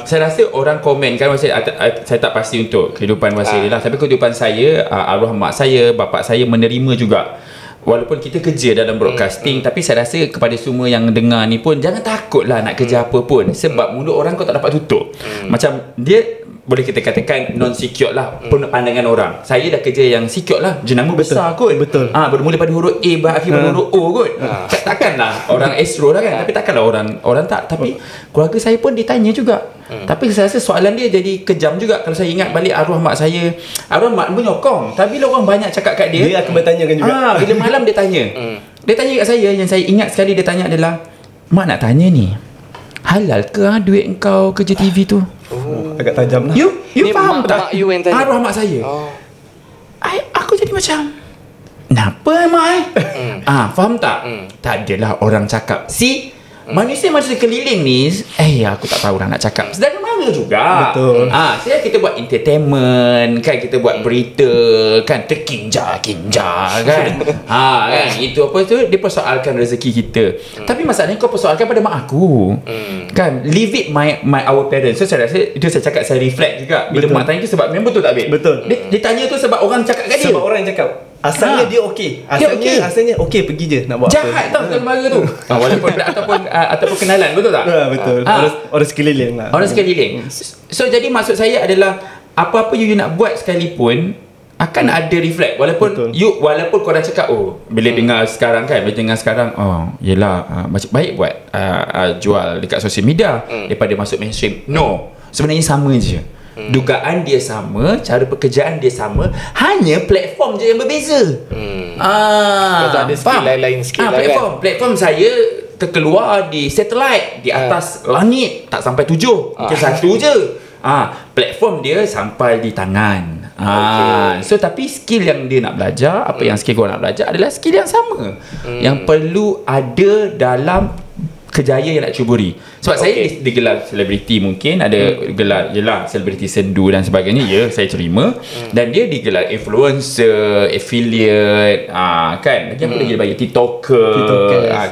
Saya rasa orang komen kan, saya tak pasti untuk kehidupan saya lah, tapi kehidupan saya, arwah mak saya, bapak saya menerima juga. Walaupun kita kerja dalam broadcasting, tapi saya rasa kepada semua yang dengar ni pun, jangan takutlah nak kerja apa pun, sebab mulut orang kau tak dapat tutup. Macam dia boleh kita katakan non-secure lah pandangan orang. Saya dah kerja yang secure lah, jenama besar kot. Betul. Bermula pada huruf A, berakhir pada huruf O kot. Takkanlah orang astro lah kan. Tapi takkanlah orang tak. Tapi keluarga saya pun ditanya juga, Tapi saya rasa soalan dia jadi kejam juga. Kalau saya ingat balik arwah mak saya, arwah mak menyokong, tapi bila orang banyak cakap kat dia Dia akan bertanyakan juga. bila malam dia tanya. Dia tanya kat saya, yang saya ingat sekali dia tanya adalah, mak nak tanya ni, halal ke duit engkau kerja TV tu? Agak tajam lah. You Ni faham mak- tak? mak you yang tanya? Arwah mak saya. Aku jadi macam, kenapa mak faham tak? Tak adalah orang cakap. Manusia-manusia keliling ni, aku tak tahu orang nak cakap. Sedangkan mana juga. Betul. Saya kita buat entertainment kan, kita buat berita kan, terkinja-kinja kan. Kan itu apa tu, dia persoalkan rezeki kita. Tapi masalahnya kau persoalkan pada mak aku. Kan, leave it our parents. So saya rasa itu saya cakap, saya reflect juga bila Betul. mak tanya tu sebab memang betul tak Bil? Betul. Dia tanya tu sebab orang cakap kat dia. Sebab orang yang cakap asalnya dia okey. Asalnya okey, pergi je nak buat Jahat apa. tau saudara tu. Walaupun ataupun kenalan, betul tak? Betul. Orang sekeliling lah. Orang sekeliling. So jadi maksud saya adalah apa-apa you nak buat sekalipun akan ada reflect. Walaupun Betul. walaupun korang cakap bila dengar sekarang kan, yelah baik buat jual dekat sosial media daripada masuk mainstream. No, sebenarnya sama je. Dugaan dia sama, cara pekerjaan dia sama, hanya platform je yang berbeza. Betul, ada skill lain-lain skill lah kan. Platform saya terkeluar di satellite, di atas langit, tak sampai 7, mungkin 1 je. Platform dia sampai di tangan. So tapi skill yang dia nak belajar, apa yang skill korang nak belajar adalah skill yang sama, yang perlu ada dalam kejayaan yang nak cuburi. Sebab saya digelar selebriti, mungkin ada gelar yelah selebriti sendu dan sebagainya, saya terima. Dan dia digelar influencer, affiliate, kan, lagi apa lagi dia bagi TikToker.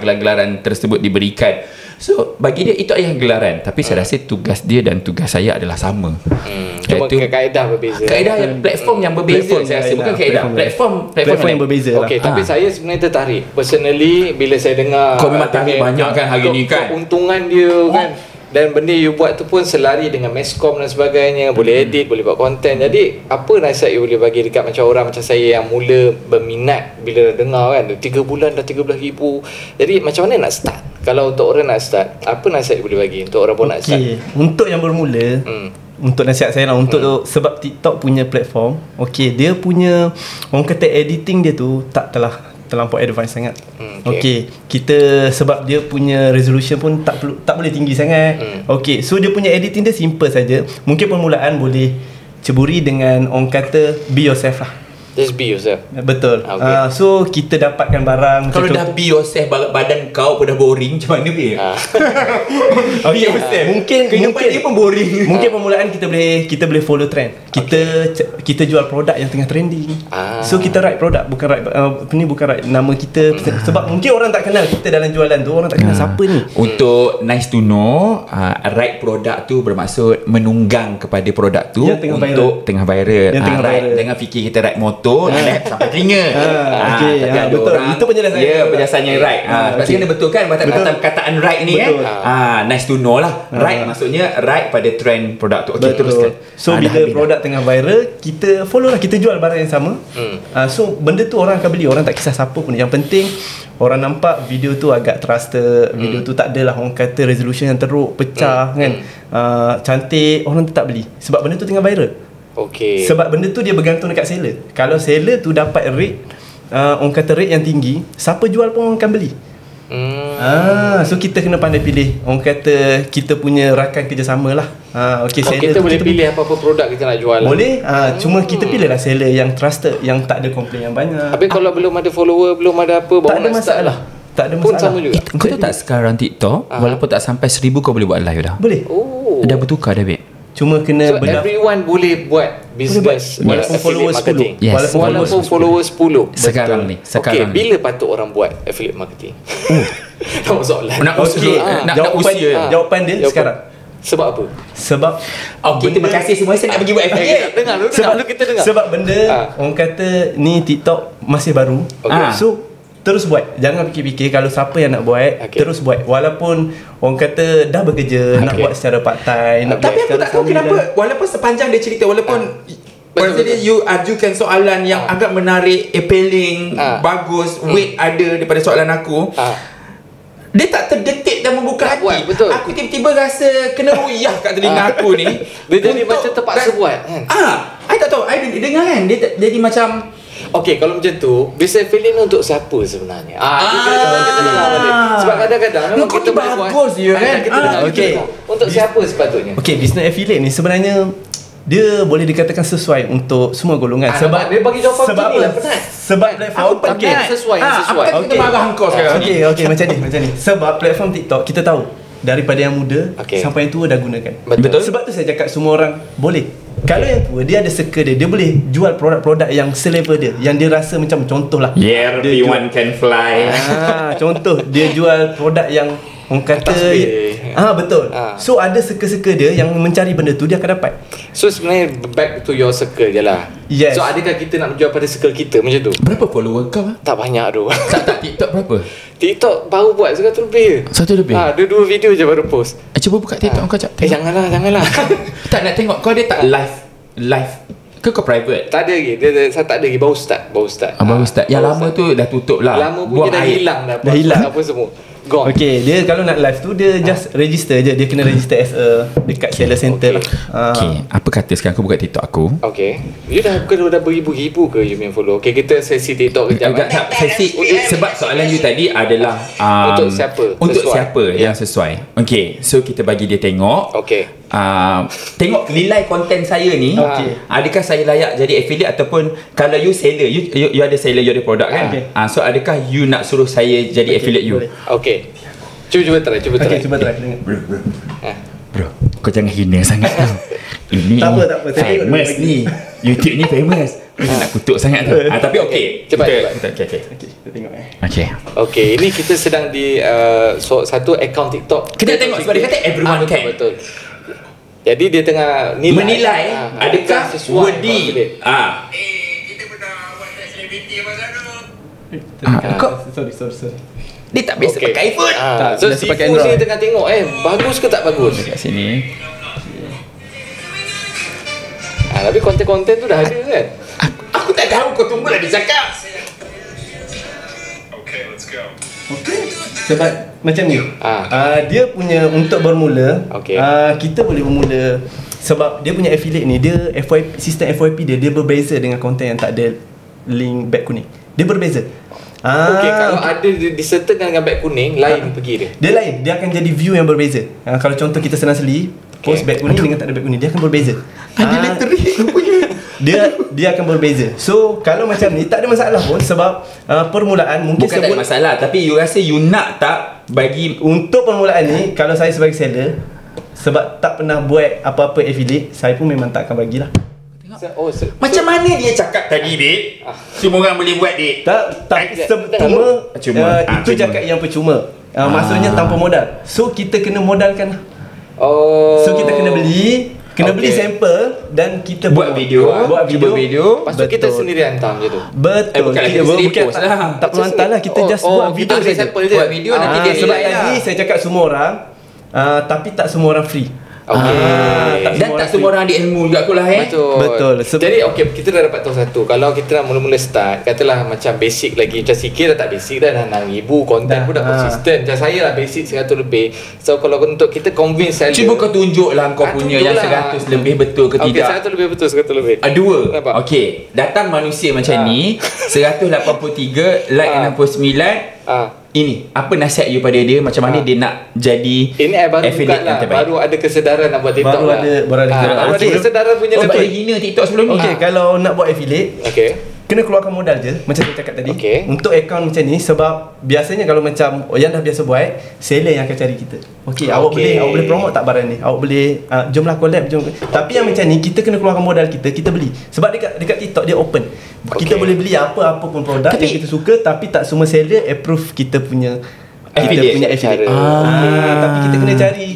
Gelar-gelaran tersebut diberikan. So bagi dia itu adalah gelaran, tapi saya rasa tugas dia dan tugas saya adalah sama. Cuma kaedah berbeza. Kaedah yang platform yang berbeza, saya rasa bukan kaedah. Platform yang berbeza lah. Okey, tapi saya sebenarnya tertarik. Personally bila saya dengar kau memang tarik banyak kan hari ni kan. Keuntungan dia kan. Dan benda you buat tu pun selari dengan meskom dan sebagainya. Boleh edit, boleh buat konten. Jadi apa nasihat you boleh bagi dekat macam orang macam saya yang mula berminat bila dah dengar kan, 3 bulan dah 13,000. Jadi macam mana nak start? Kalau untuk orang nak start, apa nasihat you boleh bagi untuk orang pun nak start? Untuk yang bermula, untuk nasihat saya lah, untuk sebab TikTok punya platform, dia punya orang kata editing dia tu tak terlampau advance sangat. Kita sebab dia punya resolution pun tak boleh tinggi sangat. So dia punya editing dia simple saja. Mungkin permulaan boleh ceburi dengan orang kata be yourself lah. Just be yourself. Betul. So kita dapatkan barang. Kalau dah be yourself, badan kau pun dah boring, macam mana Be yourself. Mungkin dia pun boring. Mungkin permulaan kita boleh follow trend. Kita jual produk yang tengah trending. So kita write produk, bukan write nama kita. Sebab mungkin orang tak kenal kita dalam jualan tu, orang tak kenal siapa ni. Untuk nice to know, write produk tu bermaksud menunggang kepada produk tu yang tengah tengah viral. Jangan fikir kita write motor sampai telinga. Tapi ada betul. orang, itu penjelasan. penjelasannya right. Sebab kena betul kan perkataan right ni kan. Nice to know lah. Right maksudnya right pada trend produk tu. Okey, teruskan. So bila produk tengah viral, kita follow lah, kita jual barang yang sama. So benda tu orang akan beli, orang tak kisah siapa pun. Yang penting orang nampak video tu agak trusted, video tu tak adalah orang kata resolution yang teruk, pecah kan. Cantik, orang tetap beli sebab benda tu tengah viral. Sebab benda tu dia bergantung dekat seller. Kalau seller tu dapat rate orang kata rate yang tinggi, siapa jual pun orang akan beli. So kita kena pandai pilih. Orang kata kita punya rakan kerjasama lah. Kita boleh pilih apa-apa produk kita nak jual. Boleh. Cuma kita pilih lah seller yang trusted, yang tak ada komplain yang banyak. Tapi kalau belum ada follower, belum ada apa, tak ada masalah. Tak ada masalah. Pun sama juga. Kau tahu tak sekarang TikTok walaupun tak sampai 1,000 kau boleh buat live dah. Boleh. Dah bertukar dah Babe. Cuma kena So everyone boleh buat business walaupun followers 10. Yes. Walaupun followers 10. Sekarang ni. Bila patut orang buat affiliate marketing? Nak soalan. Nak usia. Jawapan dia sekarang. Sebab apa? Sebab terima kasih semua, saya nak pergi buat affiliate. Dengar kita dengar. Sebab benda orang kata ni TikTok masih baru. So terus buat. Jangan fikir-fikir kalau siapa yang nak buat, terus buat. Walaupun orang kata dah bekerja, nak buat secara part time, nak tapi aku tak tahu kenapa, walaupun sepanjang dia cerita, walaupun maksudnya you ajukan soalan yang agak menarik, appealing, bagus, weight ada daripada soalan aku, dia tak terdetik dan membuka hati. buat, betul. Aku tiba-tiba rasa kena ruyah kat telinga aku ni. Dia jadi macam terpaksa buat kan. I tak tahu. I dengar kan dia jadi macam Okey, kalau macam tu, business affiliate ni untuk siapa sebenarnya? Kita dengar balik. Sebab kadang-kadang memang kau kita ni boleh buat. bagus je kan. Kita dengar, okey. Untuk siapa sepatutnya? Okey, business affiliate ni sebenarnya dia boleh dikatakan sesuai untuk semua golongan. Sebab dia bagi jawapan sebab begini lah, apa? penat. Sebab platform Okey, sesuai. Apa kita marah kau sekarang ni? Okey, macam ni. Sebab platform TikTok kita tahu daripada yang muda sampai yang tua dah gunakan. Betul. Sebab tu saya cakap semua orang boleh. Kalau yang tua dia ada circle dia boleh jual produk-produk yang selevel dia, yang dia rasa macam contohlah. Yeah, everyone can fly. Contoh dia jual produk yang orang kata betul. So ada circle-circle dia yang mencari benda tu dia akan dapat. So sebenarnya back to your circle je lah. Yes. So adakah kita nak menjual pada circle kita macam tu? Berapa follower kau? Tak banyak tu. Tak TikTok berapa? TikTok baru buat 100 lebih. 100 lebih? Dia 2 video je baru post. Cuba buka TikTok kau cak. Janganlah. Tak nak tengok kau dia tak live. Kau private? Tak ada lagi. Saya tak ada lagi. Baru start. Baru start. Yang lama tu dah tutup lah. Lama punya dah hilang dah. Dah hilang. Apa semua. Gone. Okay, dia kalau nak live tu dia just register je. Dia kena register as a dekat seller center lah. Okay, apa kata sekarang aku buka TikTok aku? Okay. You dah beribu-ribu ke you punya follow? Okay, kita sesi TikTok kejap. Sebab soalan you tadi adalah untuk siapa? Untuk siapa yang sesuai. Okay, so kita bagi dia tengok. Okay. Tengok nilai konten saya ni. Adakah saya layak jadi affiliate ataupun kalau you seller, you ada seller, you ada produk kan? So adakah you nak suruh saya jadi affiliate you? Okay. Cuba try. Okay, cuba try. Bro, kau jangan hina sangat tau. Ini tak apa. famous ni. YouTube ni famous. Nak kutuk sangat tu. Tapi okey. Cepat. Okay. Kita tengok Okay, ini kita sedang di satu account TikTok. Kita tengok sebab dia kata everyone can. Betul. Jadi dia tengah menilai adakah worthy. Kita pernah buat test celebrity apa sana. Sorry. Dia tak biasa pakai iPhone. So si Fu ni tengah tengok bagus ke tak bagus kat sini. Tapi konten-konten tu dah ada kan. Aku tak tahu, kau tunggulah dia cakap. Okay, let's go. Sebab macam ni. Dia punya untuk bermula, kita boleh bermula sebab dia punya affiliate ni dia FYP, sistem FYP dia berbeza dengan konten yang tak ada link beg kuning. Dia berbeza. Kalau ada disertakan dengan beg kuning, lain pergi dia. Dia lain, dia akan jadi view yang berbeza. Kalau contoh kita senang seli, post beg kuning dengan tak ada beg kuning, dia akan berbeza. Ada lettering punya. Dia akan berbeza. So kalau macam ni tak ada masalah pun sebab permulaan mungkin bukan tak ada masalah, tapi you rasa you nak tak bagi untuk permulaan ni kalau saya sebagai seller sebab tak pernah buat apa-apa affiliate, saya pun memang tak akan bagilah. Macam mana dia cakap tadi, Dik? Semua orang boleh buat, Dik. Cuma itu cakap yang percuma. Maksudnya tanpa modal. So kita kena modalkan. So kita kena beli sampel dan kita buat video. Lepas tu kita sendiri hantar macam tu. Betul. Bukan tak perlu hantar lah. Kita just buat video saja. Buat video nanti dia sebab nilai lah. tadi saya cakap semua orang tapi tak semua orang free. Dan tak semua orang ada ilmu juga pula Betul. Jadi kita dah dapat tahu satu. Kalau kita nak mula-mula start, katalah macam basic lagi, macam sikit dah tak basic dah 6,000 konten pun dah konsisten. Macam saya lah basic 100 lebih. So kalau untuk kita convince seller, cuba kau tunjuklah kau punya yang 100 lebih betul ke tidak. 100 lebih betul, 100 lebih. Dua. Okey, datang manusia macam ni 183 like 69. Ini apa nasihat you pada dia, macam mana dia nak jadi affiliate yang terbaik? Baru ada kesedaran nak buat TikTok baru ada kesedaran punya sebab dia hina TikTok sebelum ni. Kalau nak buat affiliate kena keluarkan modal je macam saya cakap tadi. Untuk akaun macam ni sebab biasanya kalau macam yang dah biasa buat, seller yang akan cari kita. Awak boleh promote tak barang ni? Awak boleh jomlah collab jom. Tapi yang macam ni kita kena keluarkan modal kita beli. Sebab dekat TikTok dia open. Kita boleh beli apa pun produk yang kita suka, tapi tak semua seller approve kita punya affiliate. Tapi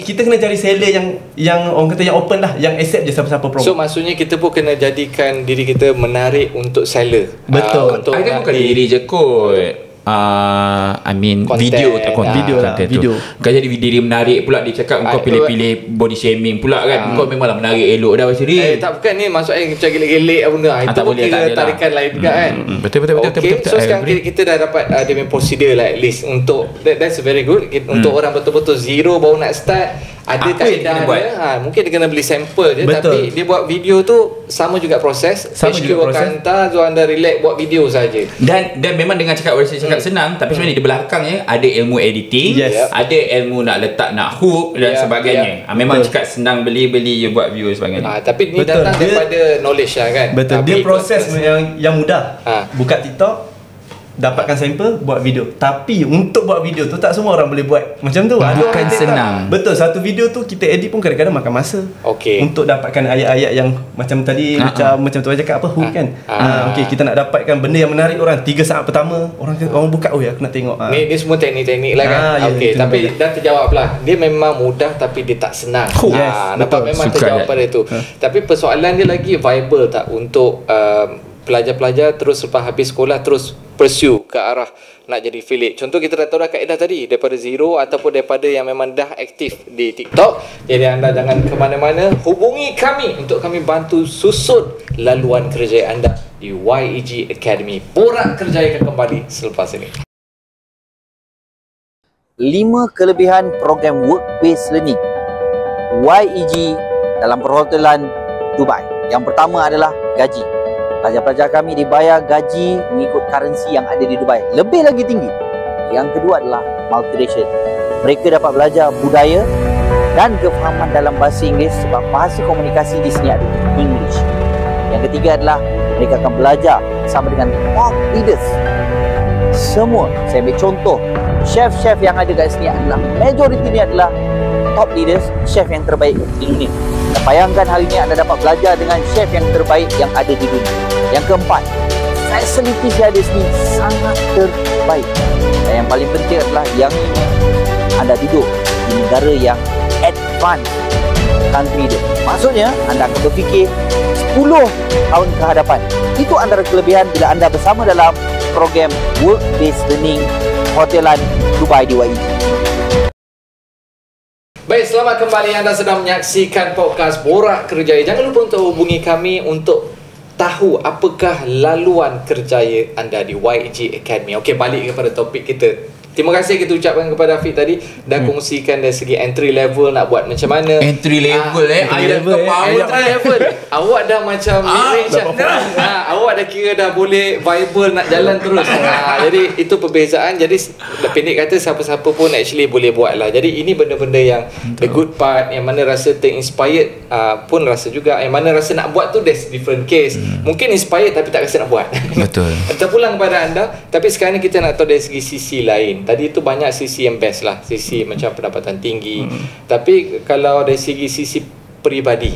kita kena cari seller yang orang kata yang open lah, yang accept je siapa-siapa promo. So maksudnya kita pun kena jadikan diri kita menarik untuk seller. Betul. Ada bukan diri je kot. I mean Content. video tu Video lah, content video. tu. Kau jadi diri menarik pula, dia cakap kau pilih-pilih body shaming pula kan. Kau memanglah menarik elok dah macam ni. Tak bukan ni maksudnya macam gelek-gelek apa benda. Itu tak boleh, tak kira ada tarikan lah. lain juga kan. Betul. Okay, so sekarang kita dah dapat dia punya prosedur lah at least untuk that's very good. Untuk orang betul-betul zero baru nak start, ada Apa yang kaedah dia kena buat? dia. Mungkin dia kena beli sampel je. Betul. Tapi dia buat video tu sama juga proses. Sama HQ juga akan proses. hantar, so anda relax buat video saja. Dan memang dengan cakap senang, tapi sebenarnya di belakangnya ada ilmu editing, Yes. ada ilmu nak letak, nak hook dan Ya, sebagainya. Memang cakap senang, beli you buat view sebagainya. Tapi ni Betul, datang dia- daripada knowledge lah kan. Betul. Tapi Dia proses yang mudah. Buka TikTok, dapatkan sampel, buat video. Tapi untuk buat video tu tak semua orang boleh buat macam tu. Ada Bukan orang tak. senang. Betul, satu video tu kita edit pun kadang-kadang makan masa. Okey. Untuk dapatkan ayat-ayat yang macam tadi macam tu cakap apa hook kan. Okey, kita nak dapatkan benda yang menarik orang 3 saat pertama, orang buka aku nak tengok. Ni semua teknik-teknik lah kan. Ya, Okey, itu tapi nampak. dah terjawab lah. Dia memang mudah tapi dia tak senang. Yes, Nampak betul. memang Suka terjawab kan? pada itu. Tapi persoalan dia lagi viable tak untuk pelajar-pelajar terus lepas habis sekolah terus pursue ke arah nak jadi affiliate. Contoh kita dah tahu dah kaedah tadi, daripada zero ataupun daripada yang memang dah aktif di TikTok. Jadi anda jangan ke mana-mana, hubungi kami untuk kami bantu susun laluan kerjaya anda di YEG Academy. Borak Kerjaya akan kembali selepas ini. 5 kelebihan program work-based learning YEG dalam perhotelan Dubai. Yang pertama adalah gaji. Pelajar-pelajar kami dibayar gaji mengikut currency yang ada di Dubai, lebih lagi tinggi. Yang kedua adalah multiracial. Mereka dapat belajar budaya dan kefahaman dalam bahasa Inggeris sebab bahasa komunikasi di sini adalah English. Yang ketiga adalah mereka akan belajar bersama dengan top leaders. Semua, saya ambil contoh, chef-chef yang ada kat sini adalah majoritinya adalah top leaders, chef yang terbaik di dunia. Dan bayangkan hari ini anda dapat belajar dengan chef yang terbaik yang ada di dunia. Yang keempat, facilities yang ada di sini sangat terbaik. Dan yang paling penting adalah yang ini, anda duduk di negara yang advanced country dia. Maksudnya, anda akan berfikir 10 tahun ke hadapan. Itu antara kelebihan bila anda bersama dalam program Work-Based Learning Hotelan Dubai di YEG. Baik, selamat kembali. Anda sedang menyaksikan podcast Borak Kerjaya. Jangan lupa untuk hubungi kami untuk tahu apakah laluan kerjaya anda di YEG Academy. Okey, balik kepada topik kita. Terima kasih kita ucapkan kepada Afiq tadi dah kongsikan dari segi entry level nak buat macam mana. Entry level Entry level. Awak dah macam mid-range awak dah kira dah boleh viable nak jalan terus. Jadi itu perbezaan. Jadi pendek kata siapa-siapa pun actually boleh buat lah. Jadi ini benda-benda yang the good part, yang mana rasa terinspired pun rasa juga, yang mana rasa nak buat tu there's different case. Mungkin inspired tapi tak rasa nak buat. Betul. Terpulang kepada anda. Tapi sekarang ni kita nak tahu dari segi sisi lain. Tadi tu banyak sisi yang best lah, sisi macam pendapatan tinggi. Tapi kalau dari sisi peribadi,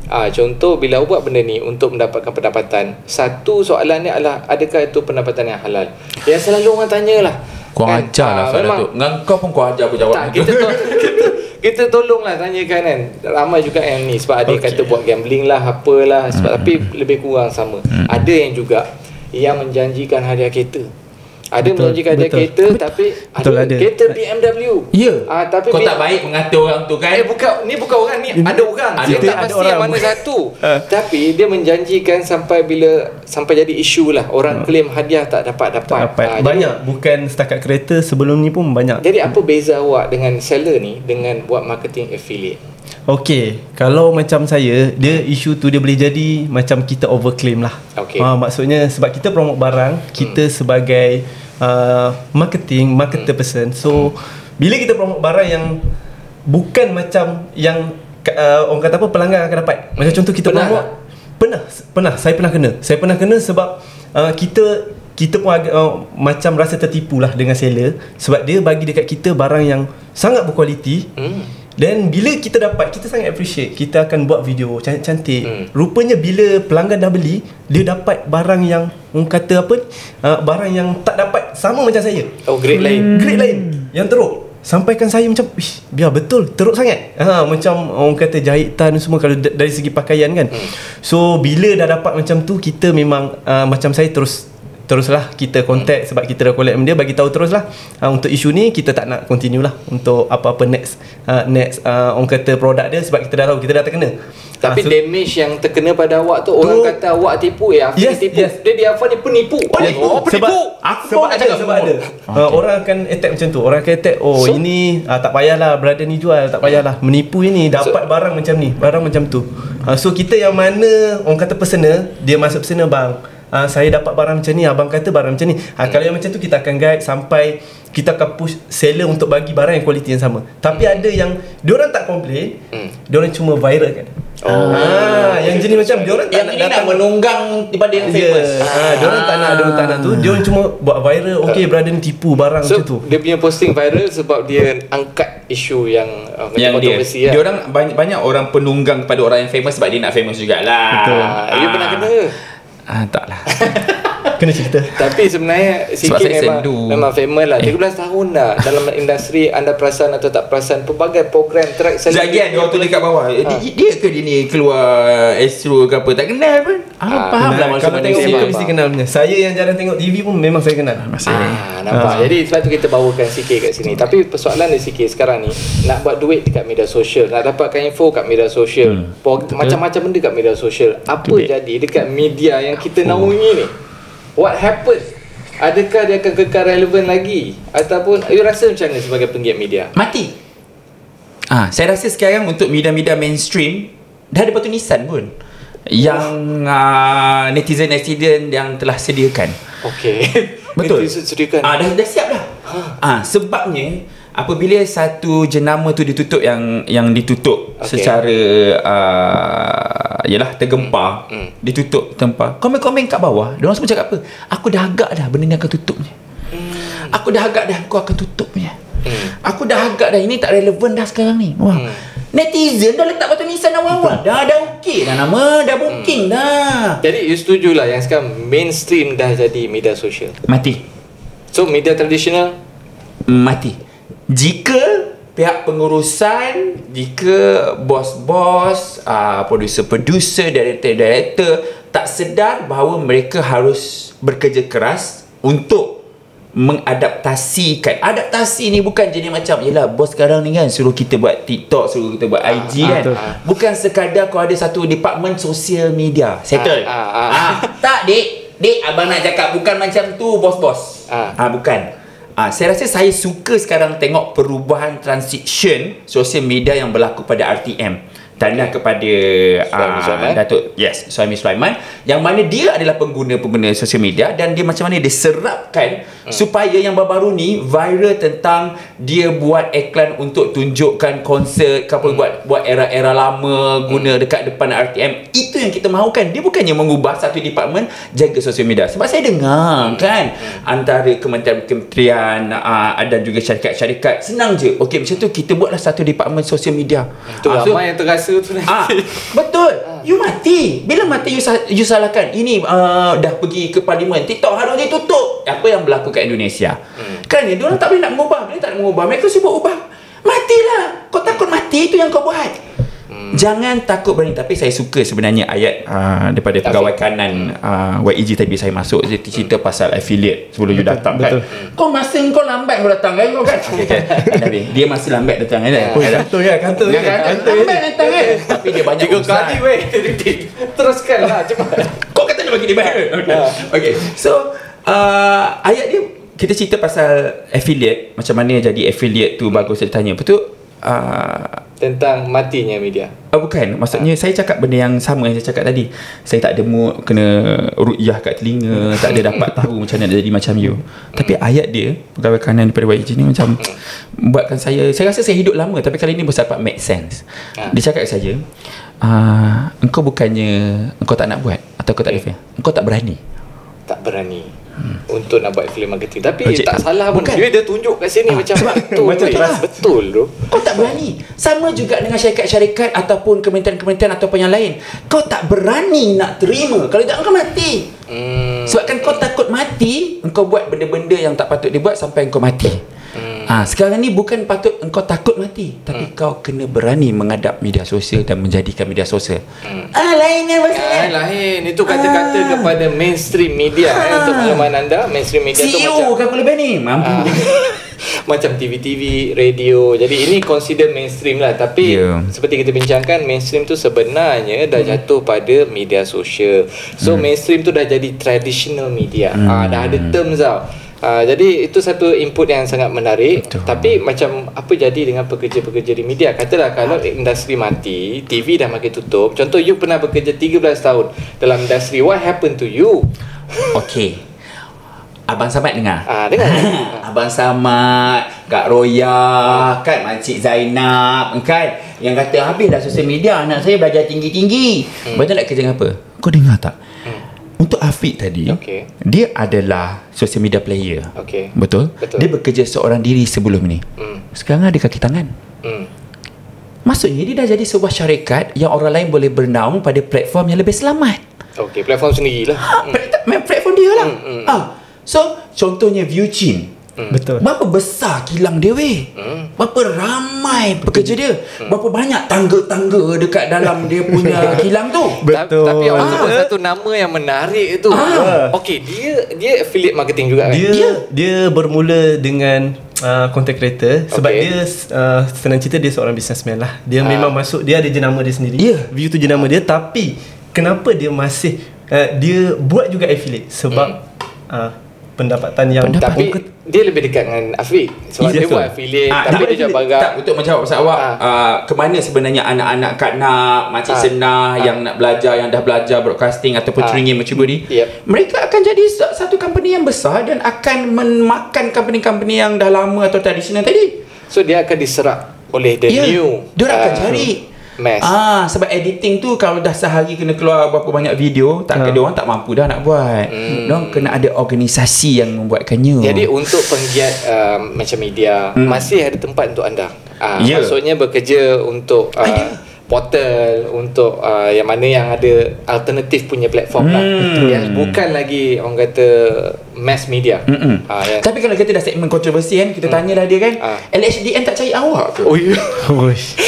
contoh bila awak buat benda ni untuk mendapatkan pendapatan, satu soalan ni adalah adakah itu pendapatan yang halal? Yang selalu orang tanyalah. Kau ajar lah soalan tu. Dengan kau pun kau ajar aku jawab. Tak, kita tolonglah tanyakan kan. Ramai juga yang ni sebab ada kata buat gambling lah, apalah sebab tapi lebih kurang sama. Ada yang juga yang menjanjikan hadiah kereta. Ada menjanjikan hadiah kereta tapi ada kereta BMW. Ya. Tapi kau tak baik mengatur orang tu kan? Ni bukan orang ni, ada orang. Dia tak ada pasti orang. yang mana satu. Tapi dia menjanjikan sampai jadi isu lah. Orang claim hadiah tak dapat. Banyak, bukan setakat kereta, sebelum ni pun banyak. Jadi apa beza awak dengan seller ni dengan buat marketing affiliate? Okey, kalau macam saya, dia isu tu dia boleh jadi macam kita overclaim lah. Okey. Maksudnya sebab kita promote barang, kita sebagai marketer person. So bila kita promote barang yang bukan macam yang orang kata apa, pelanggan akan dapat. Macam contoh kita promote, pernah saya pernah kena sebab kita pun agak macam rasa tertipu lah dengan seller sebab dia bagi dekat kita barang yang sangat berkualiti. Dan bila kita dapat, kita sangat appreciate. Kita akan buat video cantik-cantik. Rupanya bila pelanggan dah beli, dia dapat barang yang orang kata apa, barang yang tak dapat sama macam saya. Grade lain. Grade lain yang teruk. Sampaikan saya macam, biar betul, teruk sangat. Macam orang kata jahitan semua kalau dari segi pakaian kan. So bila dah dapat macam tu, kita memang macam saya terus teruslah kita contact sebab kita dah collab dengan dia, bagi tahu teruslah untuk isu ni kita tak nak continue lah untuk apa-apa next orang kata produk dia, sebab kita dah tahu kita dah terkena. Tapi damage yang terkena pada awak tu, orang kata awak tipu, Afan tipu. Dia di Afan ni penipu. Sebab ada orang akan attack macam tu. Orang akan attack, ini tak payahlah brother ni jual, tak payahlah menipu ini, dapat barang macam ni, barang macam tu. So kita yang mana orang kata personal, dia masuk personal, bang, saya dapat barang macam ni, abang kata barang macam ni. Kalau yang macam tu kita akan guide sampai kita akan push seller untuk bagi barang yang kualiti yang sama. Tapi ada yang diorang tak complain, diorang cuma viral kan. Yang jenis macam diorang tak nak menunggang daripada yang famous. Diorang tak nak tu, diorang cuma buat viral. Okay, brother ni tipu barang macam tu. Dia punya posting viral sebab dia angkat isu yang kontroversi dia. Diorang banyak orang penunggang kepada orang yang famous sebab dia nak famous jugalah. Betul. You pernah kena? Taklah. Kena cerita. Tapi sebenarnya Siki memang famous lah. 13 tahun dah dalam industri. Anda perasan atau tak perasan, pelbagai program track Zagian dia tulis kat bawah, dia ke dia ni keluar Astro ke apa, tak kenal pun. Faham lah maksud kalau tengok muka mesti kenal punya. Saya yang jarang tengok TV pun memang saya kenal. Nampak. Jadi sebab tu kita bawakan Siki kat sini. Tapi persoalan dia Siki sekarang ni, nak buat duit dekat media sosial, nak dapatkan info kat media sosial, macam-macam benda kat media sosial. Apa jadi dekat media yang kita naungi ni? What happened? Adakah dia akan kekal relevan lagi? Ataupun you rasa macam mana sebagai penggiat media? Mati. Saya rasa sekarang untuk media-media mainstream dah ada batu nisan pun yang netizen yang telah sediakan. Okey. Betul. Netizen sediakan. Dah siap dah. Sebabnya apabila satu jenama tu ditutup, yang ditutup secara yalah tergempar, ditutup tempat, komen-komen kat bawah diorang semua cakap apa? Aku dah agak dah benda ni akan tutupnya. Aku dah agak dah kau akan tutupnya. Aku dah agak dah ini tak relevan dah sekarang ni. Netizen dah letak batu nisan awal-awal. Dah okey dah, nama dah booking dah. Jadi you setujulah yang sekarang mainstream dah jadi media sosial? Mati. So media tradisional mati. Jika pihak pengurusan, jika bos-bos, producer-producer, director tak sedar bahawa mereka harus bekerja keras untuk mengadaptasikan. Adaptasi ni bukan jadi macam, yelah bos sekarang ni kan suruh kita buat TikTok, suruh kita buat IG kan. Bukan sekadar kau ada satu department sosial media, settle. Tak dik, abang nak cakap bukan macam tu bos-bos. Bukan. Saya rasa saya suka sekarang tengok perubahan transition sosial media yang berlaku pada RTM. Tahniah kepada Datuk Suhaimi Sulaiman, yang mana dia adalah pengguna sosial media, dan dia macam mana dia serapkan supaya yang baru-baru ni viral tentang dia buat iklan untuk tunjukkan konsert, buat era-era lama guna dekat depan RTM. Itu yang kita mahukan. Dia bukannya mengubah satu department jaga sosial media. Sebab saya dengar kan antara kementerian dan juga syarikat-syarikat senang je. Okey, macam tu kita buatlah satu department sosial media. Itu ramai yang terasa tu nanti. Betul. You mati. Bila mati you salahkan. Ini dah pergi ke parlimen, TikTok harus ditutup. Apa yang berlaku kat Indonesia? Kerana diorang tak boleh nak mengubah. Mereka tak nak mengubah. Mereka sibuk ubah. Matilah. Kau takut mati, itu yang kau buat. Jangan takut berani. Tapi saya suka sebenarnya ayat daripada pegawai kanan YEG tadi saya masuk. Dia cerita pasal affiliate sebelum you datang kan. Kau masa kau lambat kau datang kan, kau kan. Dia masih lambat datang kan. Kantor Lambat datang kan. Tapi dia banyak urusan. Teruskanlah cepat. Kau kata dia bagi dia bayar. Okay. So ayat dia kita cerita pasal affiliate, macam mana jadi affiliate tu bagus saya tanya. Betul? Tentang matinya media. Bukan, maksudnya saya cakap benda yang sama yang saya cakap tadi. Saya tak ada mood kena ru'yah kat telinga, tak ada dapat tahu macam mana jadi macam you. Tapi ayat dia, pegawai kanan daripada YEG ni macam buatkan saya rasa saya hidup lama, tapi kali ni bersahabat make sense. Dia cakap kat saya, engkau bukannya engkau tak nak buat atau kau tak ada feel, engkau tak berani. Tak berani untuk nak buat film marketing. Tapi tak salah pun. Dia tunjuk kat sini macam betul tu. Kau tak berani. Sama juga dengan syarikat-syarikat ataupun kementerian-kementerian ataupun yang lain. Kau tak berani nak terima. Kalau tak kau mati. Sebabkan kau takut mati, engkau buat benda-benda yang tak patut dibuat sampai engkau mati. Sekarang ni bukan patut engkau takut mati, tapi kau kena berani menghadap media sosial dan menjadikan media sosial. Lainnya maksudnya. Lain. Itu kata-kata kepada mainstream media. Untuk makluman anda, mainstream media tu CEO kan aku lebih ni mampu. Macam TV-TV, radio. Jadi ini consider mainstream lah. Tapi seperti kita bincangkan, mainstream tu sebenarnya dah jatuh pada media sosial. So mainstream tu dah jadi traditional media. Dah ada terms tau. Jadi itu satu input yang sangat menarik. Betul. Tapi macam apa jadi dengan pekerja-pekerja di media? Katalah kalau industri mati, TV dah makin tutup. Contoh, you pernah bekerja 13 tahun dalam industri. What happened to you? Okay, Abang Samad dengar? Dengar. Abang Samad, Kak Roya, kan, Makcik Zainab, kan, yang kata habis dah sosial media, anak saya belajar tinggi-tinggi. Betul tak kerja apa? Kau dengar tak? Untuk Afiq tadi, dia adalah social media player. Betul? Dia bekerja seorang diri sebelum ni. Sekarang ada kaki tangan. Maksudnya dia dah jadi sebuah syarikat yang orang lain boleh bernaung pada platform yang lebih selamat. Platform sendirilah. Platform dia lah. So, contohnya Viewchin. Betul. Berapa besar kilang dia weh? Berapa ramai pekerja dia? Berapa banyak tangga-tangga dekat dalam dia punya kilang tu? Betul. Tapi awak sebut satu nama yang menarik itu. Okey, dia affiliate marketing juga kan? Dia bermula dengan content creator. Sebab dia senang cerita, dia seorang businessman lah. Dia memang masuk, dia ada jenama dia sendiri. View tu jenama dia. Tapi kenapa dia masih dia buat juga affiliate? Sebab pendapatan yang tapi dia lebih dekat dengan Afiq sebab dia buat affiliate, tapi dia jual barang. Tak, untuk menjawab pasal awak, ke mana sebenarnya anak-anak Kak Nak, Makcik Senah yang nak belajar, yang dah belajar broadcasting ataupun teringin mencuburi, mereka akan jadi satu company yang besar dan akan memakan company-company yang dah lama atau tradisional tadi. So dia akan diserap oleh the new. Dia akan cari sebab editing tu kalau dah sehari kena keluar berapa banyak video, takkan dia orang tak mampu dah nak buat. Diorang kena ada organisasi yang membuatkannya. Jadi untuk penggiat macam media, masih ada tempat untuk anda. Maksudnya bekerja untuk portal, untuk yang mana yang ada alternatif punya platform lah. Yang bukan lagi orang kata mass media. Tapi kalau kita dah segmen kontroversi kan, kita tanya dah dia kan, LHDN tak cari awak ke?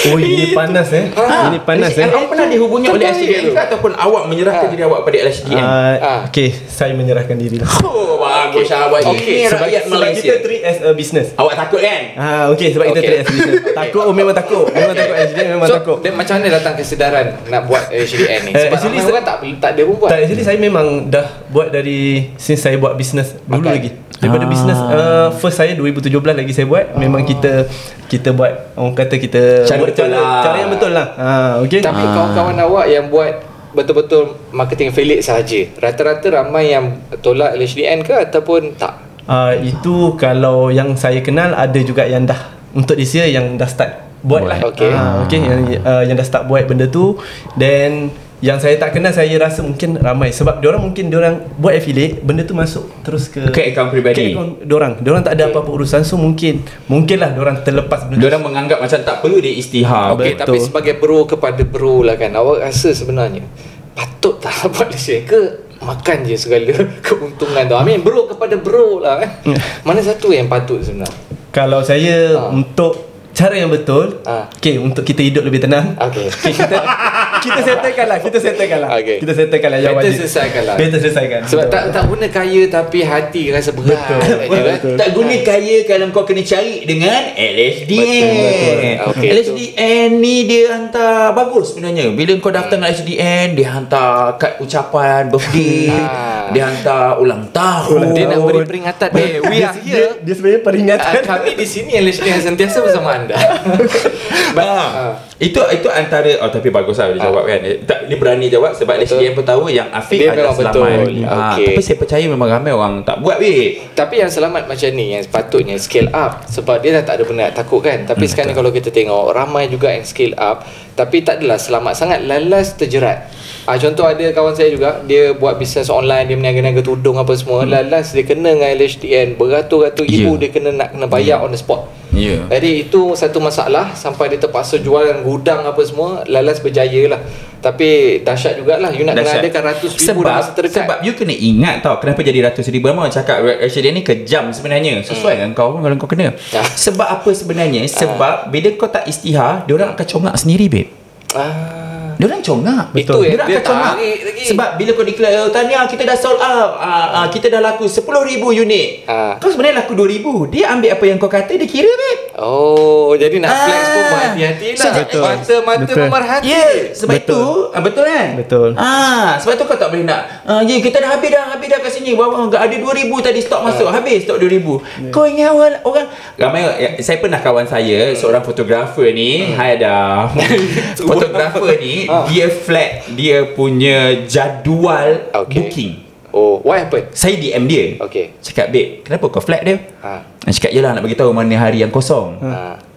Ini panas ini panas Awak pernah dihubungi oleh LHDN ke ataupun awak menyerahkan diri awak pada LHDN? Okay, saya menyerahkan diri lah. Bagus sahabat. Ini rakyat Malaysia. Kita treat as a business. Awak takut kan? Sebab kita treat as a business. Takut, memang takut. Memang takut LHDN, memang takut. Dan macam mana datang kesedaran nak buat LHDN ni? Sebab ramai orang tak ada pun buat. Actually saya memang dah buat dari since saya buat business dulu lagi. Daripada business first saya 2017 lagi saya buat. Memang kita buat, orang kata kita cara yang betul lah. Tapi kawan-kawan awak yang buat betul-betul marketing affiliate sahaja, rata-rata ramai yang tolak LHDN ke ataupun tak? Itu kalau yang saya kenal, ada juga yang dah untuk this year yang dah start buat lah. Yang dah start buat benda tu. Dan yang saya tak kenal, saya rasa mungkin ramai. Sebab diorang buat affiliate, benda tu masuk terus ke akaun peribadi diorang tak ada apa-apa urusan. So mungkinlah diorang terlepas benda. Diorang menganggap macam tak perlu dia istihar. Tapi sebagai bro kepada bro lah kan, awak rasa sebenarnya patut tak buat LHDN ke makan je segala keuntungan tu? Bro kepada bro lah mana satu yang patut sebenarnya? Kalau saya untuk cara yang betul, untuk kita hidup lebih tenang, kita settlekan lah. Kita settlekan lah yang wajib. Better selesaikan. Sebab tak guna kaya tapi hati rasa berat. Betul. Tak guna kaya kalau kau kena cari dengan LHDN. LHDN ni dia hantar bagus sebenarnya. Bila kau daftar dengan LHDN, dia hantar kad ucapan birthday, dia hantar ulang tahun, dia nak beri peringatan. We are here. Dia sebenarnya peringatan. Kami di sini LHDN sentiasa bersama anda. Itu antara tapi bagus lah dia jawab kan. Dia berani jawab sebab LHDN pun tahu yang Afiq adalah selamat. Tapi saya percaya memang ramai orang tak buat Tapi yang selamat macam ni yang sepatutnya scale up, sebab dia dah tak ada benda nak takut kan. Tapi sekarang ni kalau kita tengok, ramai juga yang scale up tapi tak adalah selamat sangat, lalas terjerat. Contoh ada kawan saya juga, dia buat bisnes online, dia meniaga-niaga tudung apa semua, lalas dia kena dengan LHDN beratus-ratus ribu, dia kena bayar on the spot. Jadi itu satu masalah sampai dia terpaksa jual gudang apa semua, lalas berjaya lah. Tapi dahsyat jugalah. You nak kena Dahsyat. adakan ratus ribu dalam masa terdekat. Sebab you kena ingat tau kenapa jadi ratus ribu. Memang cakap Rashidin ni kejam sebenarnya. Sesuai dengan kau pun kalau kau kena. Sebab apa sebenarnya? Sebab bila kau tak istihar, diorang akan congak sendiri, babe. Diorang congak. Itu yang Diorang dia akan congak tarik lagi. Sebab bila kau declare, Tania kita dah sold out, kita dah laku 10,000 unit, kau sebenarnya laku 2,000. Dia ambil apa yang kau kata, dia kira, babe. Oh, jadi nak flex pun berhati-hati lah. Betul. Mata-mata Betul. memerhati. Ya, sebab Betul. itu betul kan? Betul. Sebab tu kau tak boleh nak kita dah habis dah kat sini. Wah, ada 2,000 tadi stok masuk. Habis stok 2,000. Kau ingat orang ramai saya pernah kawan saya seorang fotografer ni, hai dah. Fotografer ni dia flat dia punya jadual booking. Oh, what happened? Saya DM dia. Okay. Cakap, babe, kenapa kau flat dia? Dia cakap, yelah nak bagi tahu mana hari yang kosong.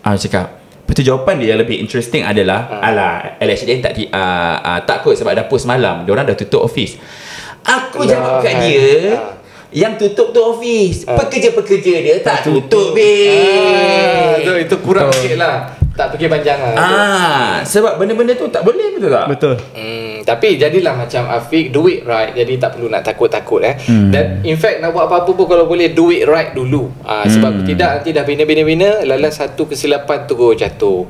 Cakap, lepas tu jawapan dia yang lebih interesting adalah alah, LHDN tak kot sebab dah post malam, diorang dah tutup office. Aku jawab kat dia, yang tutup tu office, pekerja-pekerja dia tak tutup, babe. Itu kurang sikit lah. Tak fikir panjang lah. Sebab benda-benda tu tak boleh, betul tak? Betul. Tapi jadilah macam Afiq, do it right. Jadi tak perlu nak takut-takut Dan in fact nak buat apa-apa pun kalau boleh do it right dulu. Sebab tidak nanti dah bina-bina lalas satu kesilapan terus jatuh.